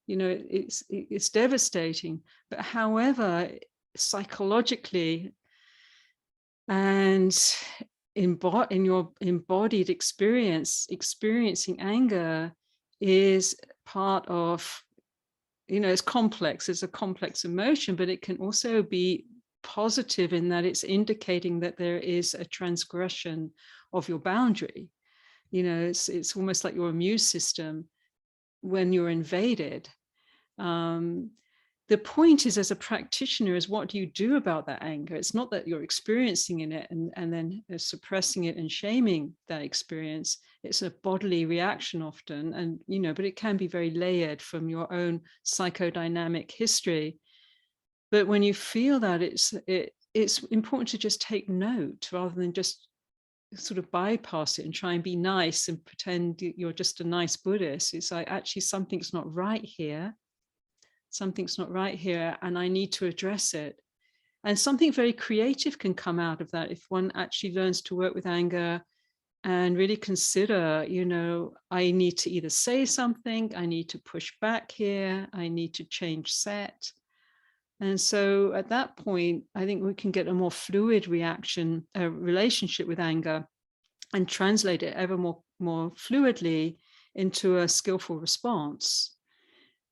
S2: you know, it's devastating. But however, psychologically and in your embodied experience, experiencing anger is part of, you know, it's complex. It's a complex emotion, but it can also be positive in that it's indicating that there is a transgression of your boundary. You know, it's almost like your immune system when you're invaded. The point is, as a practitioner, is what do you do about that anger? It's not that you're experiencing in it and then suppressing it and shaming that experience. It's a bodily reaction often, and you know, but it can be very layered from your own psychodynamic history. But when you feel that, it's important to just take note rather than just sort of bypass it and try and be nice and pretend you're just a nice Buddhist. It's like, actually something's not right here. Something's not right here, and I need to address it. And something very creative can come out of that if one actually learns to work with anger and really consider, you know, I need to either say something, I need to push back here, I need to change set. And so at that point, I think we can get a more fluid reaction, a relationship with anger, and translate it ever more fluidly into a skillful response.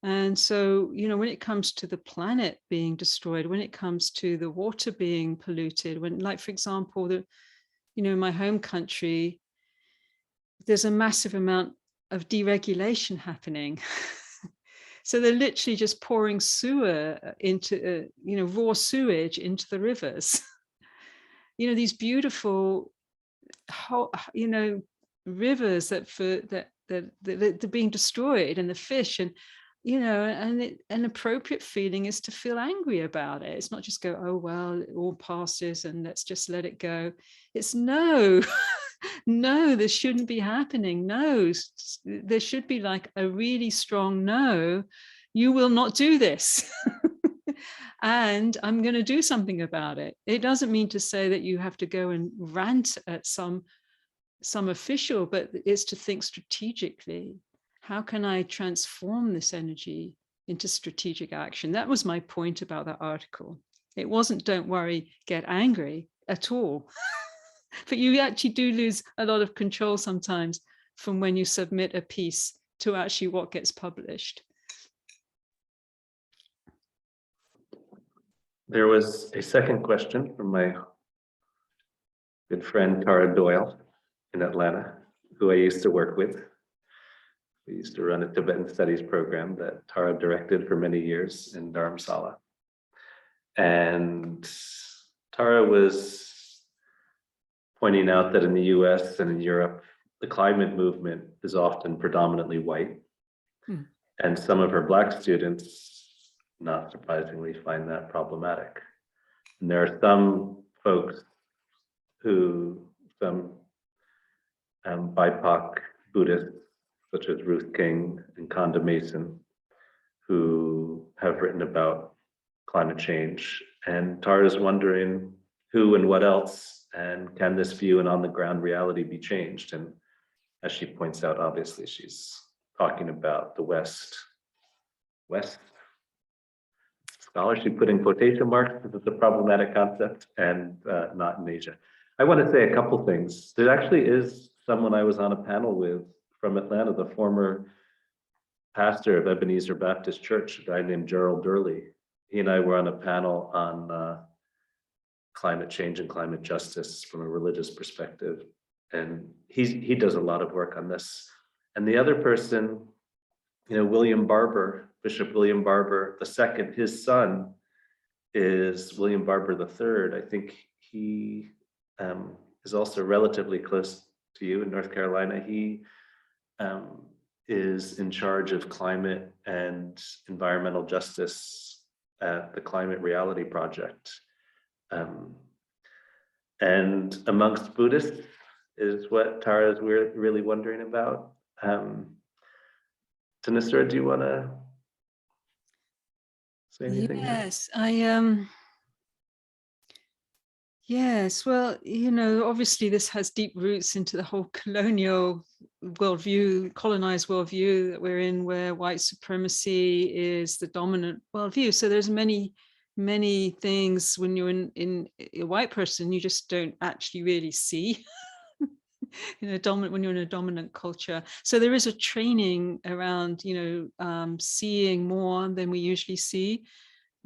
S2: And so, you know, when it comes to the planet being destroyed, when it comes to the water being polluted, when, like, for example, you know, in my home country, there's a massive amount of deregulation happening. So they're literally just pouring sewer into, you know, raw sewage into the rivers. You know, these beautiful, you know, rivers that they're being destroyed, and the fish, and you know, and an appropriate feeling is to feel angry about it. It's not just go, oh well, it all passes and let's just let it go. It's no. No, this shouldn't be happening. No, there should be like a really strong no, you will not do this. And I'm going to do something about it. It doesn't mean to say that you have to go and rant at some official, but it's to think strategically. How can I transform this energy into strategic action? That was my point about that article. It wasn't don't worry, get angry at all. But you actually do lose a lot of control sometimes from when you submit a piece to actually what gets published.
S1: There was a second question from my good friend Tara Doyle in Atlanta, who I used to work with. We used to run a Tibetan studies program that Tara directed for many years in Dharamsala. And Tara was pointing out that in the US and in Europe, the climate movement is often predominantly white. And some of her Black students, not surprisingly, find that problematic. And there are some folks who, some BIPOC Buddhists, such as Ruth King and Conda Mason, who have written about climate change. And Tara's wondering who and what else, and can this view and on the ground reality be changed? And as she points out, obviously she's talking about the West scholarship, put in quotation marks because it's a problematic concept, and not in Asia. I want to say a couple things. There actually is someone I was on a panel with from Atlanta, the former pastor of Ebenezer Baptist Church, a guy named Gerald Durley. He and I were on a panel on climate change and climate justice from a religious perspective. And he does a lot of work on this. And the other person, you know, William Barber, Bishop William Barber II, his son is William Barber III. I think he is also relatively close to you in North Carolina. He is in charge of climate and environmental justice at the Climate Reality Project. And amongst Buddhists is what Tara is really wondering about. Thanissara, do you want to say anything?
S2: Yes, Yes, well, obviously this has deep roots into the whole colonial worldview, colonized worldview that we're in, where white supremacy is the dominant worldview. So there's many things when you're in a white person, you just don't actually really see. Dominant when you're in a dominant culture. So there is a training around, seeing more than we usually see,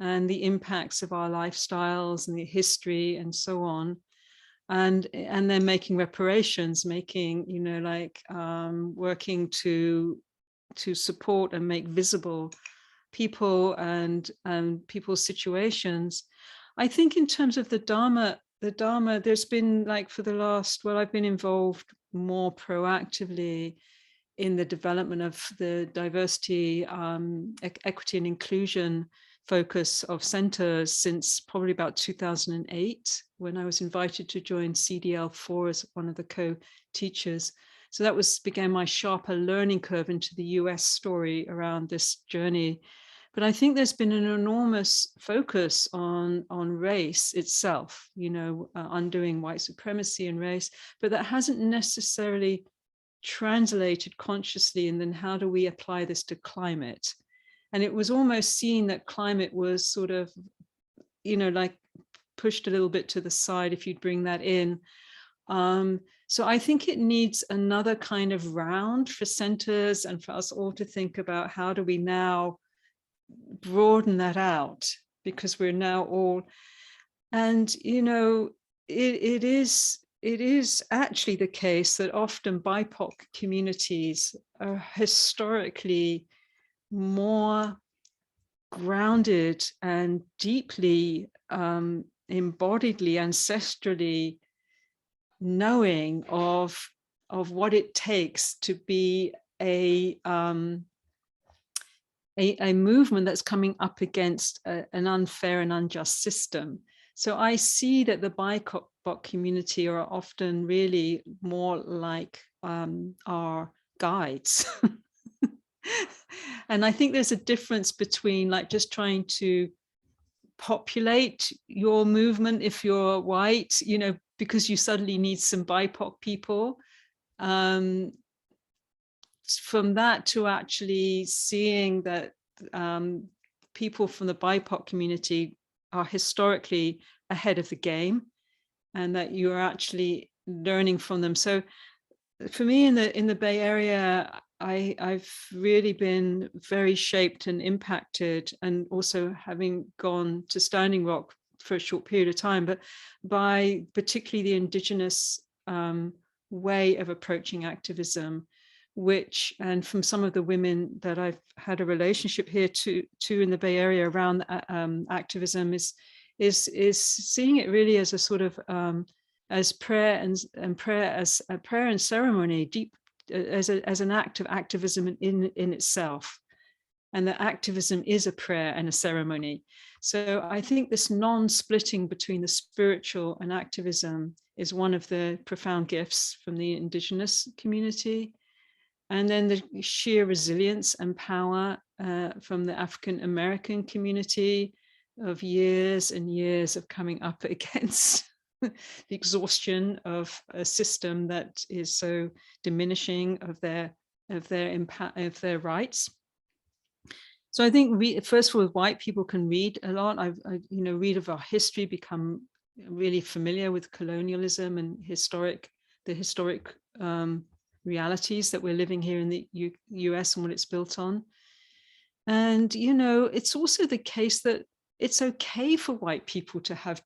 S2: and the impacts of our lifestyles and the history and so on. And then making reparations, making, working to support and make visible people and people's situations. I think in terms of the Dharma, there's been for the last, I've been involved more proactively in the development of the diversity, equity and inclusion focus of centers since probably about 2008, when I was invited to join CDL4 as one of the co-teachers. So that began my sharper learning curve into the US story around this journey. But I think there's been an enormous focus on race itself, undoing white supremacy and race, but that hasn't necessarily translated consciously. And then how do we apply this to climate? And it was almost seen that climate was sort of, pushed a little bit to the side if you'd bring that in. So I think it needs another kind of round for centers and for us all to think about how do we now broaden that out, because we're now all, and it is actually the case that often BIPOC communities are historically more grounded and deeply embodiedly, ancestrally knowing of what it takes to be a movement that's coming up against an unfair and unjust system. So I see that the BIPOC community are often really more like our guides. And I think there's a difference between just trying to populate your movement if you're white, because you suddenly need some BIPOC people. From that to actually seeing that people from the BIPOC community are historically ahead of the game, and that you're actually learning from them. So for me in the Bay Area, I've really been very shaped and impacted, and also having gone to Standing Rock for a short period of time, but by particularly the Indigenous way of approaching activism, which, and from some of the women that I've had a relationship here to in the Bay Area around activism, is seeing it really as a sort of as prayer and prayer as a prayer and ceremony, deep as an act of activism in itself, and that activism is a prayer and a ceremony. So I think this non-splitting between the spiritual and activism is one of the profound gifts from the Indigenous community. And then the sheer resilience and power from the African American community of years and years of coming up against the exhaustion of a system that is so diminishing of their impact, of their rights. So I think first of all, white people can read a lot. I read of our history, become really familiar with colonialism and the historic realities that we're living here in the US and what it's built on. And it's also the case that it's okay for white people to have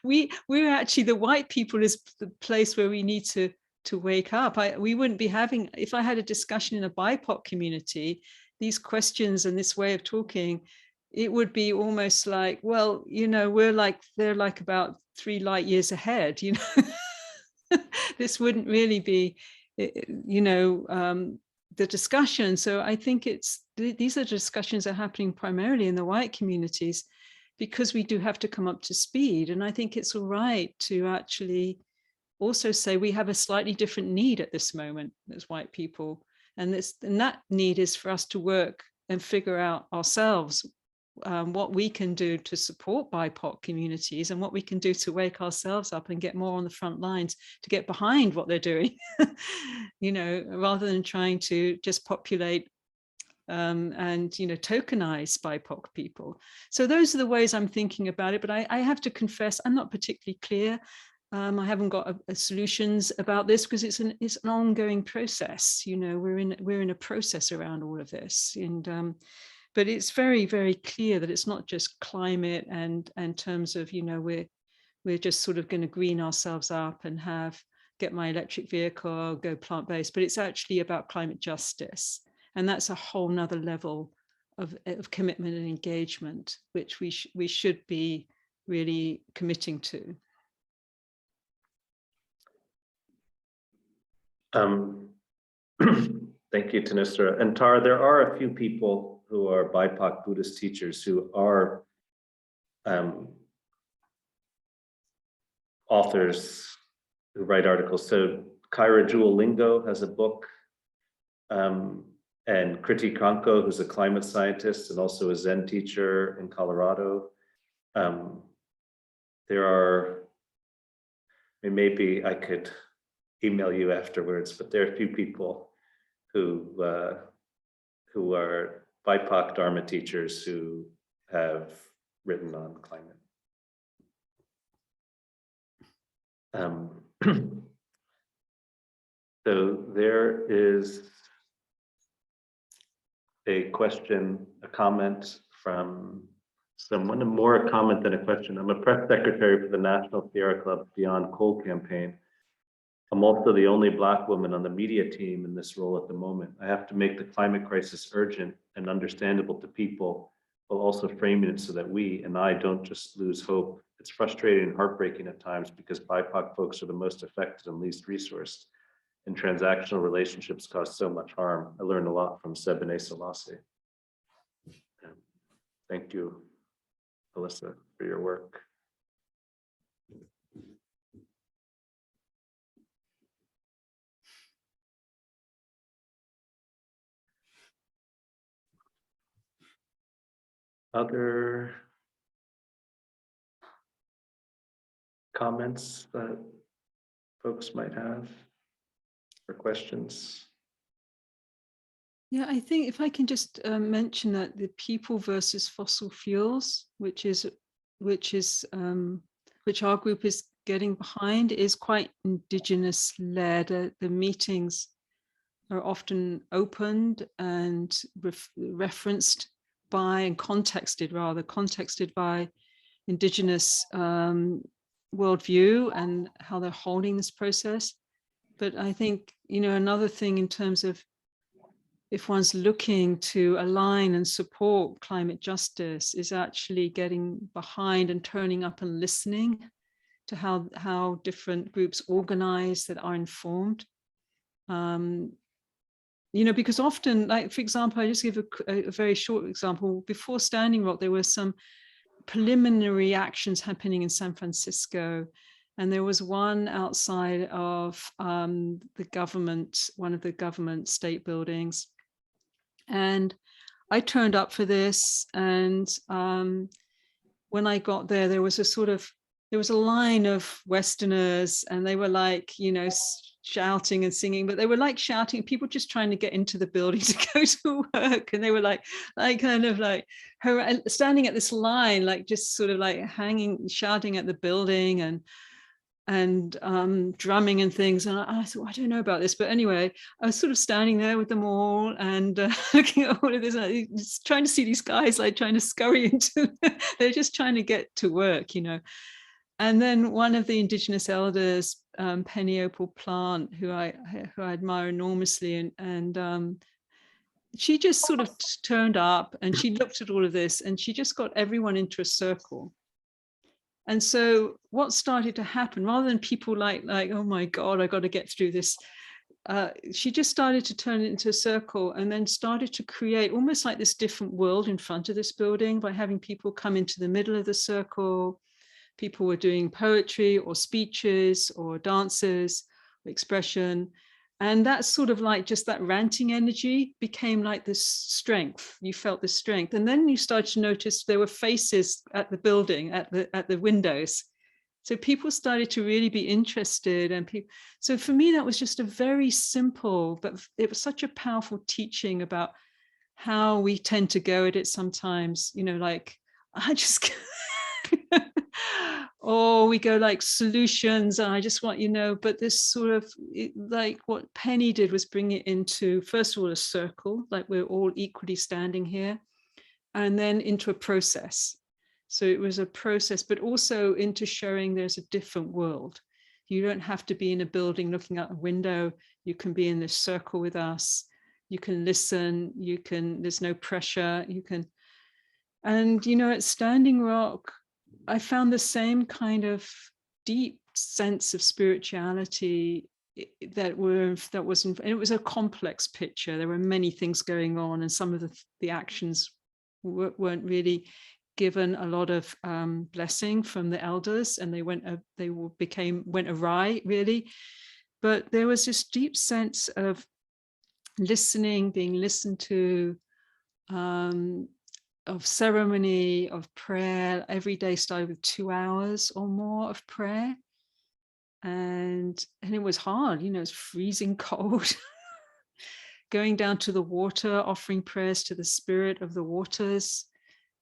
S2: we're actually, the white people is the place where we need to wake up. We wouldn't be having, if I had a discussion in a BIPOC community, these questions and this way of talking, it would be almost like, well, they're like about 3 light years ahead, this wouldn't really be the discussion. So I think these are discussions that are happening primarily in the white communities, because we do have to come up to speed. And I think it's all right to actually also say we have a slightly different need at this moment as white people. And that need is for us to work and figure out ourselves what we can do to support BIPOC communities and what we can do to wake ourselves up and get more on the front lines to get behind what they're doing, you know, rather than trying to just populate and, you know, tokenize BIPOC people. So those are the ways I'm thinking about it. But I have to confess, I'm not particularly clear. I haven't got solutions about this because it's an ongoing process. You know, we're in a process around all of this, and but it's very, very clear that it's not just climate and terms of, you know, we're just sort of going to green ourselves up and get my electric vehicle, go plant-based, but it's actually about climate justice. And that's a whole nother level of commitment and engagement, which we should be really committing to.
S1: Thank you, Thanissara. And Tara, there are a few people who are BIPOC Buddhist teachers who are authors who write articles. So Kyra Jewel Lingo has a book, and Kriti Kanko, who's a climate scientist and also a Zen teacher in Colorado. There are, maybe I could email you afterwards, but there are a few people who are BIPOC Dharma teachers who have written on climate. So there is a question, a comment from someone, more a comment than a question. I'm a press secretary for the National Sierra Club Beyond Coal campaign. I'm also the only Black woman on the media team in this role at the moment. I have to make the climate crisis urgent and understandable to people, while also framing it so that we and I don't just lose hope. It's frustrating and heartbreaking at times because BIPOC folks are the most affected and least resourced, and transactional relationships cause so much harm. I learned a lot from Sebene Selassie. Thank you, Alyssa, for your work. Other comments that folks might have or questions?
S2: Yeah, I think if I can just mention that the people versus fossil fuels, which our group is getting behind, is quite indigenous led. The meetings are often opened and referenced by and contexted by indigenous worldview and how they're holding this process. But I think, you know, another thing in terms of if one's looking to align and support climate justice is actually getting behind and turning up and listening to how different groups organize that are informed. You know, because often, like, for example, I just give a very short example. Before Standing Rock, there were some preliminary actions happening in San Francisco. And there was one outside of the government, one of the government state buildings. And I turned up for this. And when I got there, there was a line of Westerners, and they were like, you know, shouting and singing, but they were like shouting, people just trying to get into the building to go to work. And they were like kind of like standing at this line, like just sort of like hanging, shouting at the building and drumming and things. And I thought, I don't know about this, but anyway, I was sort of standing there with them all and looking at all of this, just trying to see these guys like trying to scurry into, they're just trying to get to work, you know. And then one of the indigenous elders, Penny Opal Plant, who I admire enormously, and she just sort of turned up and she looked at all of this and she just got everyone into a circle. And so what started to happen, rather than people like, oh my God, I got to get through this, she just started to turn it into a circle and then started to create almost like this different world in front of this building by having people come into the middle of the circle. People were doing poetry or speeches or dances, or expression. And that's sort of like just that ranting energy became like this strength. You felt this strength. And then you started to notice there were faces at the building, at the windows. So people started to really be interested, and people. So for me, that was just a very simple, but it was such a powerful teaching about how we tend to go at it sometimes, you know, like I just, or we go like solutions, and I just want, you know, but this sort of like what Penny did was bring it into, first of all, a circle, like we're all equally standing here, and then into a process. So it was a process, but also into showing there's a different world. You don't have to be in a building looking out a window. You can be in this circle with us. You can listen. You can, there's no pressure. You can, and, you know, at Standing Rock, I found the same kind of deep sense of spirituality that wasn't, and it was a complex picture. There were many things going on, and some of the actions weren't really given a lot of blessing from the elders, and they went awry, really. But there was this deep sense of listening, being listened to, of ceremony, of prayer. Every day started with 2 hours or more of prayer, and it was hard, you know, it's freezing cold. Going down to the water, offering prayers to the spirit of the waters.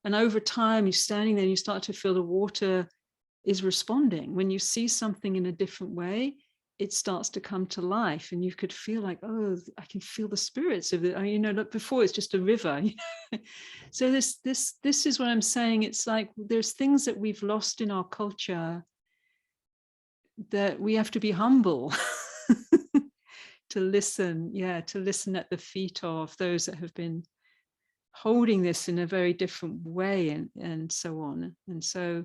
S2: And over time, you're standing there and you start to feel the water is responding. When you see something in a different way, it starts to come to life, and you could feel like, oh, I can feel the spirits of it. You know, look, before it's just a river. So this is what I'm saying. It's like there's things that we've lost in our culture that we have to be humble to listen. Yeah, to listen at the feet of those that have been holding this in a very different way, and so on. And so,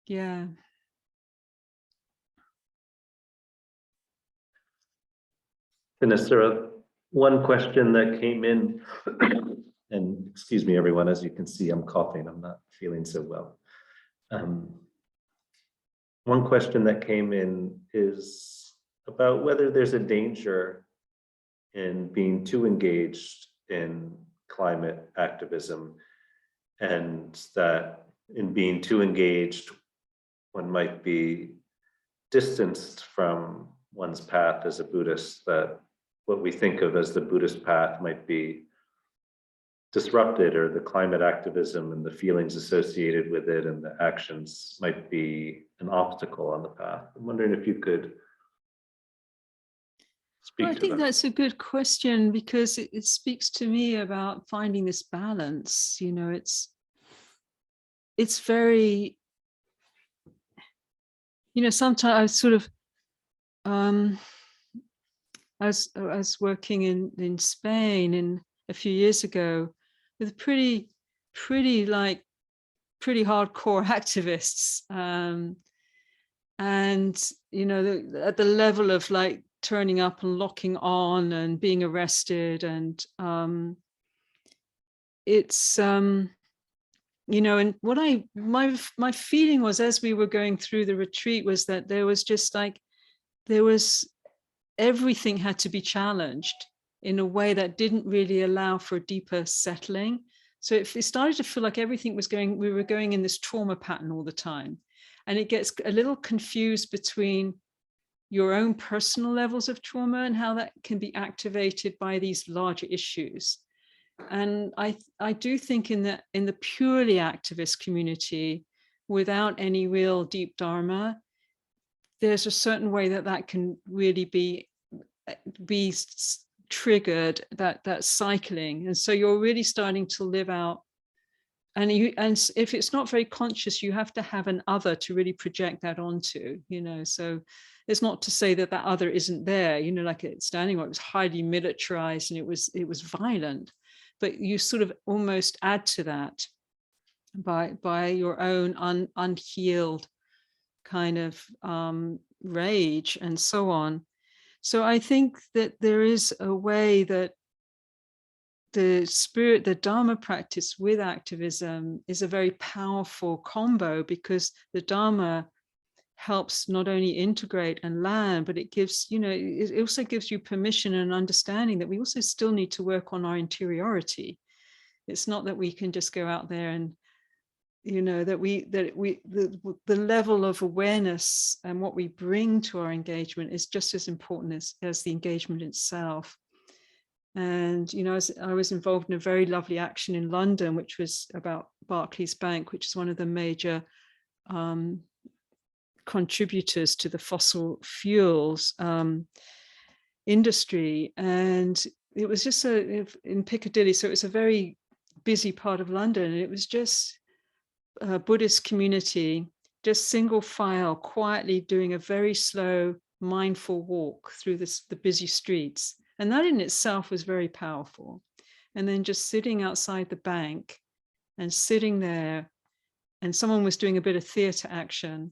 S2: yeah.
S1: Thanissara, one question that came in, and excuse me, everyone, as you can see, I'm coughing, I'm not feeling so well. One question that came in is about whether there's a danger in being too engaged in climate activism, and that in being too engaged, one might be distanced from one's path as a Buddhist, that what we think of as the Buddhist path might be disrupted, or the climate activism and the feelings associated with it and the actions might be an obstacle on the path. I'm wondering if you could speak to that.
S2: I think that's a good question, because it speaks to me about finding this balance. You know, it's very, you know, sometimes I sort of, I was working in Spain a few years ago with pretty hardcore activists, and you know, at the level of like turning up and locking on and being arrested, and it's you know, and what my feeling was as we were going through the retreat was that there was just like, everything had to be challenged in a way that didn't really allow for deeper settling. So it started to feel like everything was we were going in this trauma pattern all the time. And it gets a little confused between your own personal levels of trauma and how that can be activated by these larger issues. And I do think in the purely activist community, without any real deep Dharma, there's a certain way that can really be triggered, that cycling. And so you're really starting to live out, and if it's not very conscious, you have to have an other to really project that onto, you know. So it's not to say that other isn't there, you know, like at Standing Rock, it was highly militarized and it was violent, but you sort of almost add to that by your own unhealed kind of rage and so on. So I think that there is a way that the Dharma practice with activism is a very powerful combo, because the Dharma helps not only integrate and land, but it gives, you know, it also gives you permission and understanding that we also still need to work on our interiority. It's not that we can just go out there and, you know, the level of awareness and what we bring to our engagement is just as important as the engagement itself. And, you know, I was involved in a very lovely action in London, which was about Barclays Bank, which is one of the major contributors to the fossil fuels industry. And it was just in Piccadilly, so it was a very busy part of London, and it was just a Buddhist community, just single file, quietly doing a very slow, mindful walk through the busy streets. And that in itself was very powerful. And then just sitting outside the bank and sitting there, and someone was doing a bit of theatre action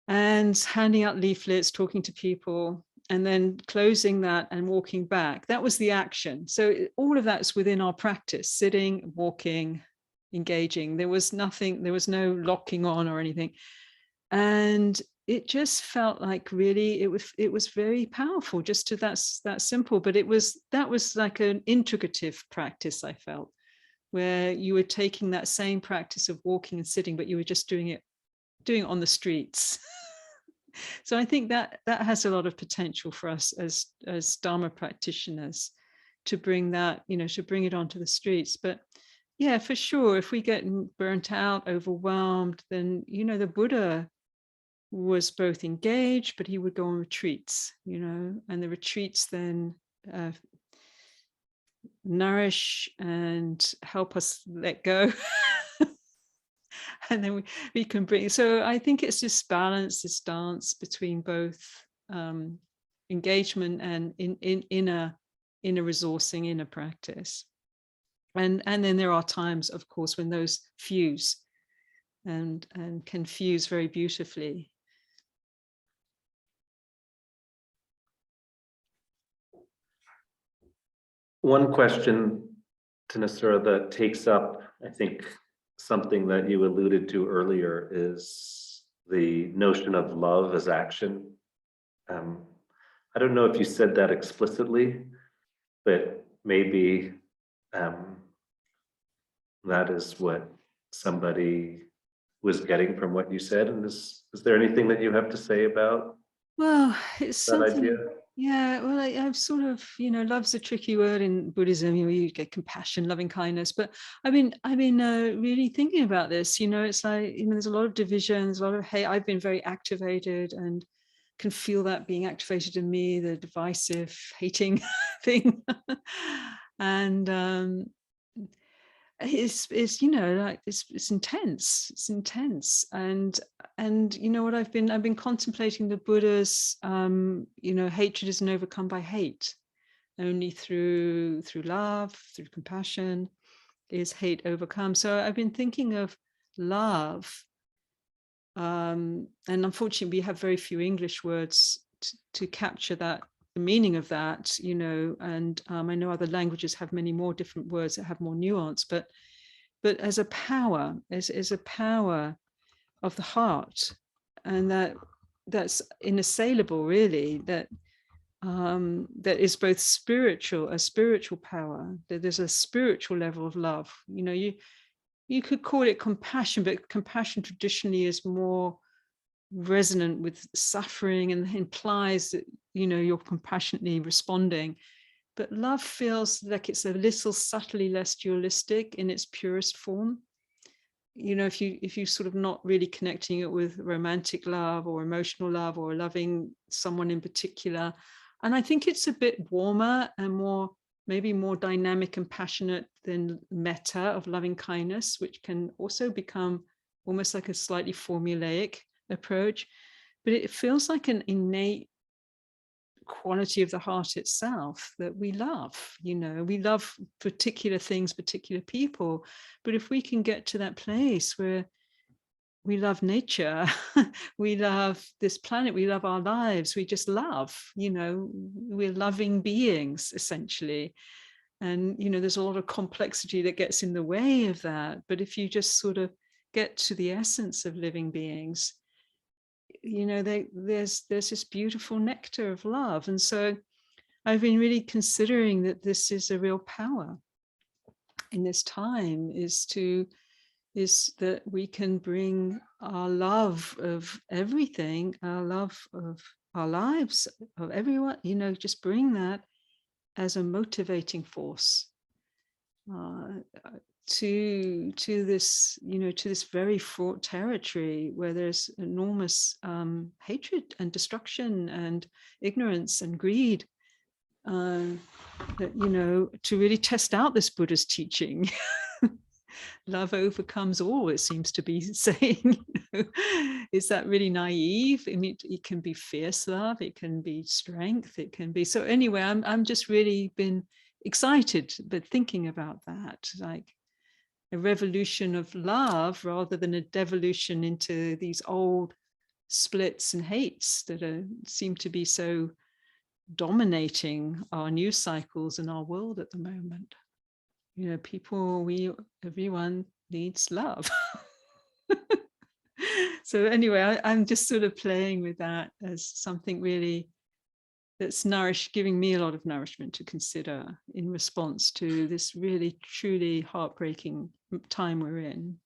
S2: and handing out leaflets, talking to people, and then closing that and walking back. That was the action. So all of that is within our practice, sitting, walking, engaging. There was nothing, there was no locking on or anything. And it just felt like really, it was very powerful, just to that simple, but that was like an integrative practice, I felt, where you were taking that same practice of walking and sitting, but you were just doing it on the streets. So I think that has a lot of potential for us as Dharma practitioners to bring that, you know, to bring it onto the streets. But yeah, for sure, if we get burnt out, overwhelmed, then, you know, the Buddha was both engaged, but he would go on retreats, you know, and the retreats then nourish and help us let go. And then we can bring, so I think it's this balance, this dance between both engagement and inner resourcing, inner practice. And then there are times, of course, when those fuse and can fuse very beautifully.
S1: One question, Thanissara, that takes up, I think, something that you alluded to earlier is the notion of love as action. I don't know if you said that explicitly, but maybe that is what somebody was getting from what you said. And is there anything that you have to say about
S2: it's
S1: that
S2: something,
S1: idea?
S2: Yeah, well, I've sort of, you know, love's a tricky word in Buddhism. You know, you get compassion, loving kindness. But I've been really thinking about this. You know, it's like, you know, there's a lot of divisions, a lot of hate. I've been very activated and can feel that being activated in me, the divisive, hating thing. And it's you know, like it's intense. It's intense. And you know what, I've been contemplating the Buddha's you know, hatred isn't overcome by hate. Only through love, through compassion is hate overcome. So I've been thinking of love. And unfortunately, we have very few English words to capture that, the meaning of that, you know, and I know other languages have many more different words that have more nuance, but as a power, as a power of the heart, and that's inassailable, really, that that is both a spiritual power, that there's a spiritual level of love. You know, you could call it compassion, but compassion traditionally is more resonant with suffering and implies that, you know, you're compassionately responding. But love feels like it's a little subtly less dualistic in its purest form. You know, if you sort of not really connecting it with romantic love or emotional love or loving someone in particular. And I think it's a bit warmer and more, maybe more dynamic and passionate than metta of loving kindness, which can also become almost like a slightly formulaic approach. But it feels like an innate quality of the heart itself that we love. You know, we love particular things, particular people, but if we can get to that place where we love nature, we love this planet, we love our lives, we just love, you know, we're loving beings essentially. And, you know, there's a lot of complexity that gets in the way of that, but if you just sort of get to the essence of living beings, there's this beautiful nectar of love. And so I've been really considering that this is a real power in this time, is that we can bring our love of everything, our love of our lives, of everyone, just bring that as a motivating force to this, to this very fraught territory where there's enormous hatred and destruction and ignorance and greed. That, to really test out this Buddha's teaching. Love overcomes all, it seems to be saying. Is that really naive? I mean, it can be fierce love, it can be strength, it can be. So anyway, I'm just really been excited, but thinking about that, like a revolution of love rather than a devolution into these old splits and hates that seem to be so dominating our news cycles and our world at the moment. Everyone needs love. So anyway, I'm just sort of playing with that as something really that's giving me a lot of nourishment to consider in response to this really, truly heartbreaking time we're in.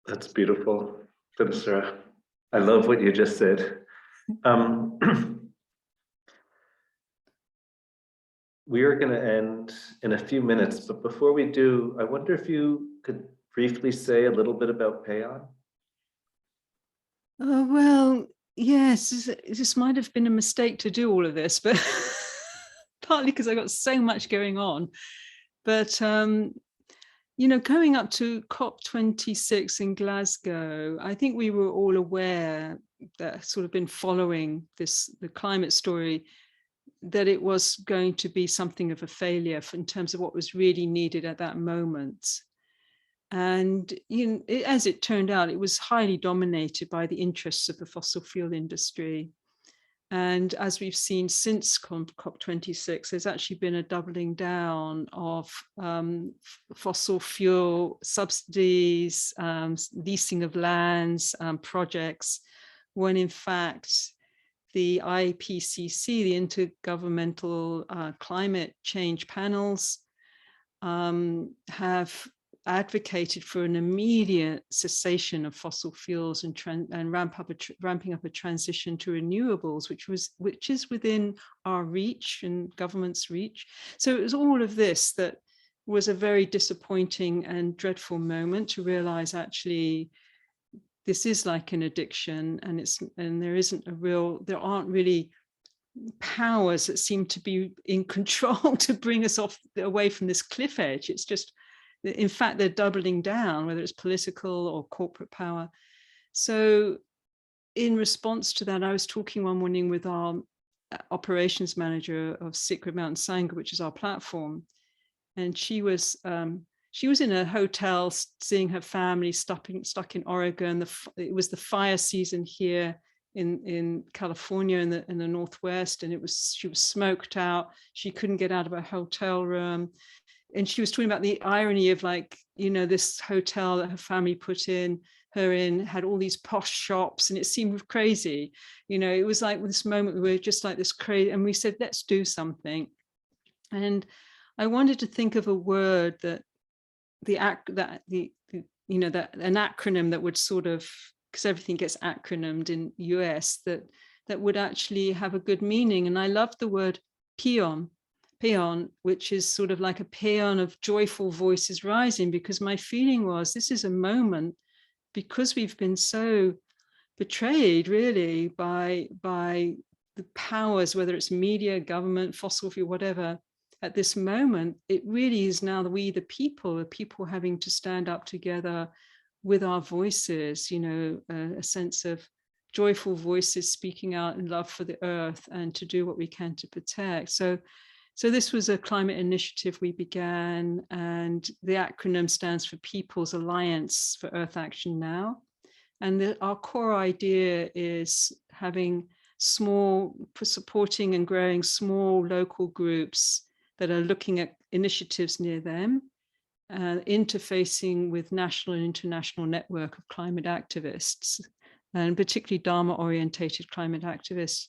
S1: That's beautiful, Thanissara. I love what you just said. We are going to end in a few minutes, but before we do, I wonder if you could briefly say a little bit about Payon.
S2: Well, yes, this might have been a mistake to do all of this, but partly because I got so much going on. But going up to COP26 in Glasgow, I think we were all aware, that sort of been following the climate story, that it was going to be something of a failure in terms of what was really needed at that moment. And as it turned out, it was highly dominated by the interests of the fossil fuel industry. And as we've seen since COP26, there's actually been a doubling down of fossil fuel subsidies, leasing of lands, projects, when in fact the IPCC, the Intergovernmental Climate Change Panels, have advocated for an immediate cessation of fossil fuels and ramping up a transition to renewables, which is within our reach and government's reach. So it was all of this that was a very disappointing and dreadful moment to realize actually this is like an addiction, and there aren't really powers that seem to be in control to bring us away from this cliff edge. It's just, in fact, they're doubling down, whether it's political or corporate power. So in response to that, I was talking one morning with our operations manager of Secret Mountain Sangha, which is our platform. And she was in a hotel seeing her family stuck in Oregon. It was the fire season here in California in the Northwest, and she was smoked out. She couldn't get out of her hotel room. And she was talking about the irony of, like, this hotel that her family put her in had all these posh shops, and it seemed crazy. It was like this moment we were just like this crazy, and we said, let's do something. And I wanted to think of a word that an acronym that would sort of, because everything gets acronymed in US, that would actually have a good meaning. And I love the word peon, which is sort of like a paean of joyful voices rising, because my feeling was this is a moment, because we've been so betrayed really by the powers, whether it's media, government, fossil fuel, whatever. At this moment, it really is now we, the people having to stand up together with our voices, a sense of joyful voices speaking out in love for the earth and to do what we can to protect. So this was a climate initiative we began, and the acronym stands for People's Alliance for Earth Action Now. And our core idea is supporting and growing small local groups that are looking at initiatives near them interfacing with national and international network of climate activists, and particularly Dharma-orientated climate activists,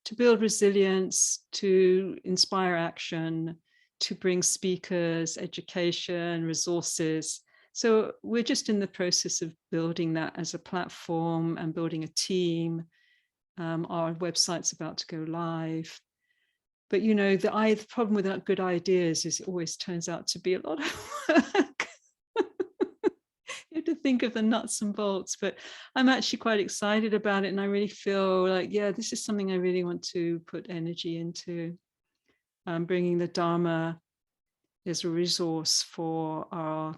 S2: to build resilience, to inspire action, to bring speakers, education, resources. So we're just in the process of building that as a platform and building a team. Our website's about to go live. But you know, the problem with good ideas is it always turns out to be a lot of work. You have to think of the nuts and bolts, but I'm actually quite excited about it. And I really feel like, yeah, this is something I really want to put energy into, bringing the Dharma as a resource for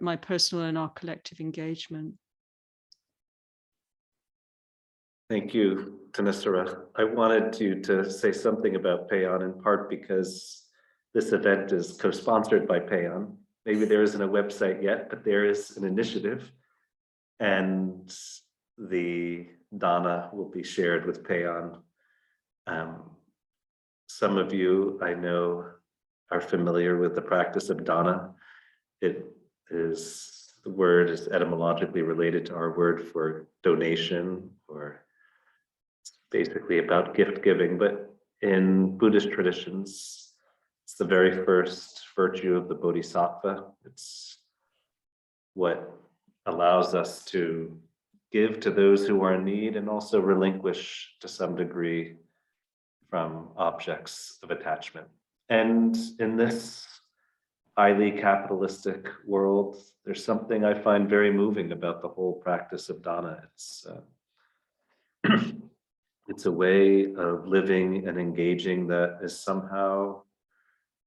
S2: my personal and our collective engagement.
S1: Thank you, Thanissara. I wanted to say something about Payon, in part because this event is co-sponsored by Payon. Maybe there isn't a website yet, but there is an initiative, and the dana will be shared with Payon. Some of you I know are familiar with the practice of dana. The word is etymologically related to our word for donation, or it's basically about gift giving, but in Buddhist traditions, it's the very first virtue of the Bodhisattva. It's what allows us to give to those who are in need and also relinquish to some degree from objects of attachment. And in this highly capitalistic world, there's something I find very moving about the whole practice of dana. It's a way of living and engaging that is somehow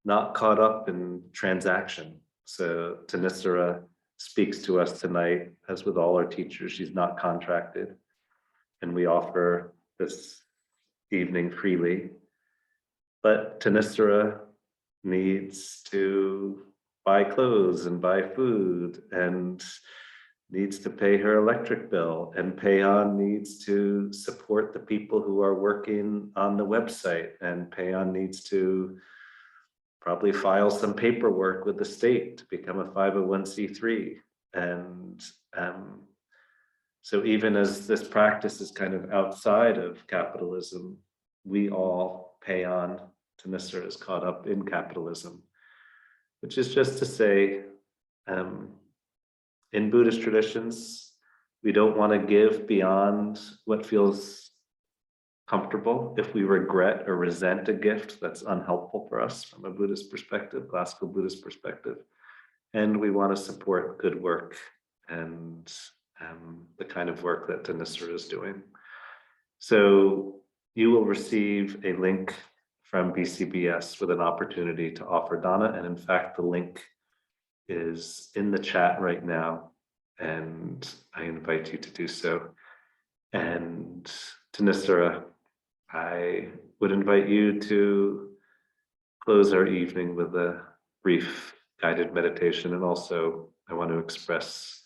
S1: not caught up in transaction. So Thanissara speaks to us tonight, as with all our teachers, she's not contracted. And we offer this evening freely. But Thanissara needs to buy clothes and buy food and needs to pay her electric bill, and Payon needs to support the people who are working on the website, and Payon needs to probably file some paperwork with the state to become a 501c3. And so even as this practice is kind of outside of capitalism, we all, Payon, Thanissara is caught up in capitalism, which is just to say, in Buddhist traditions, we don't want to give beyond what feels comfortable. If we regret or resent a gift, that's unhelpful for us from a Buddhist perspective, classical Buddhist perspective. And we want to support good work and the kind of work that Thanissara is doing. So you will receive a link from BCBS with an opportunity to offer dana. And in fact, the link is in the chat right now, and I invite you to do so. And Thanissara, I would invite you to close our evening with a brief guided meditation. And also, I want to express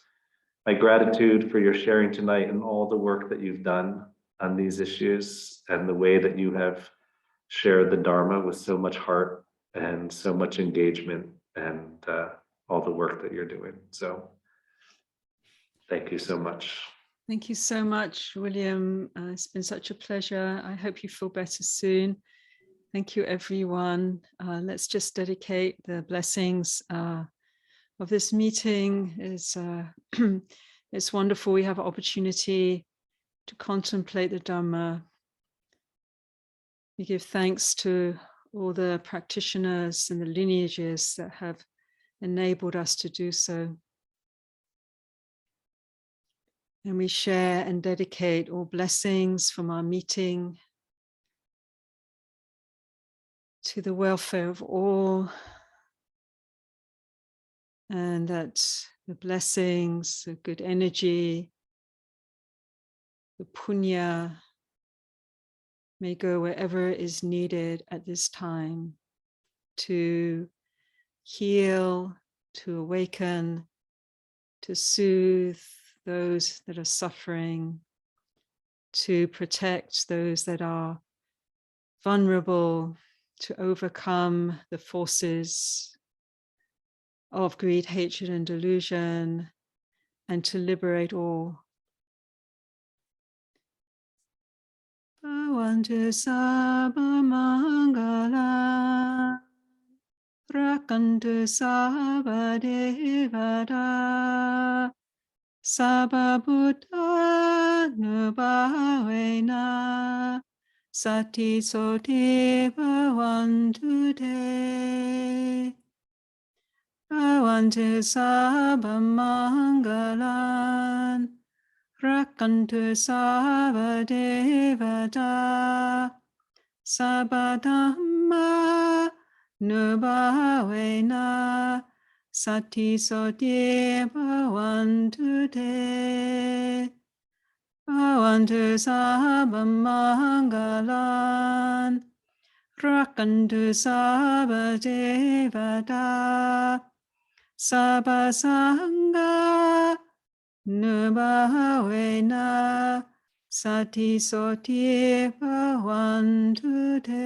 S1: my gratitude for your sharing tonight and all the work that you've done on these issues, and the way that you have shared the Dharma with so much heart and so much engagement, and all the work that you're doing. So thank you so much.
S2: Thank you so much, William. It's been such a pleasure. I hope you feel better soon. Thank you, everyone. Let's just dedicate the blessings of this meeting. It's wonderful. We have an opportunity to contemplate the Dharma. We give thanks to all the practitioners and the lineages that have enabled us to do so. And we share and dedicate all blessings from our meeting to the welfare of all, and that the blessings, the good energy, the punya may go wherever is needed at this time to heal, to awaken, to soothe those that are suffering, to protect those that are vulnerable, to overcome the forces of greed, hatred, and delusion, and to liberate all. Bhavantu sabba mangala, rakantu sabba devata, sabba buddha nubhavena, sati soti bhavantu te. Bhavantu sabba mangalan, rakantu sabba devata, sabba dhamma nubhavena, sati soti bhavantu te. Bhavantu sabba mangalan, rakantu sabba devata, sabba sangha nubhavena, sati soti bhavantu te.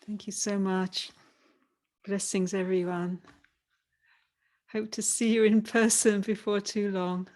S2: Thank you so much. Blessings, everyone. Hope to see you in person before too long.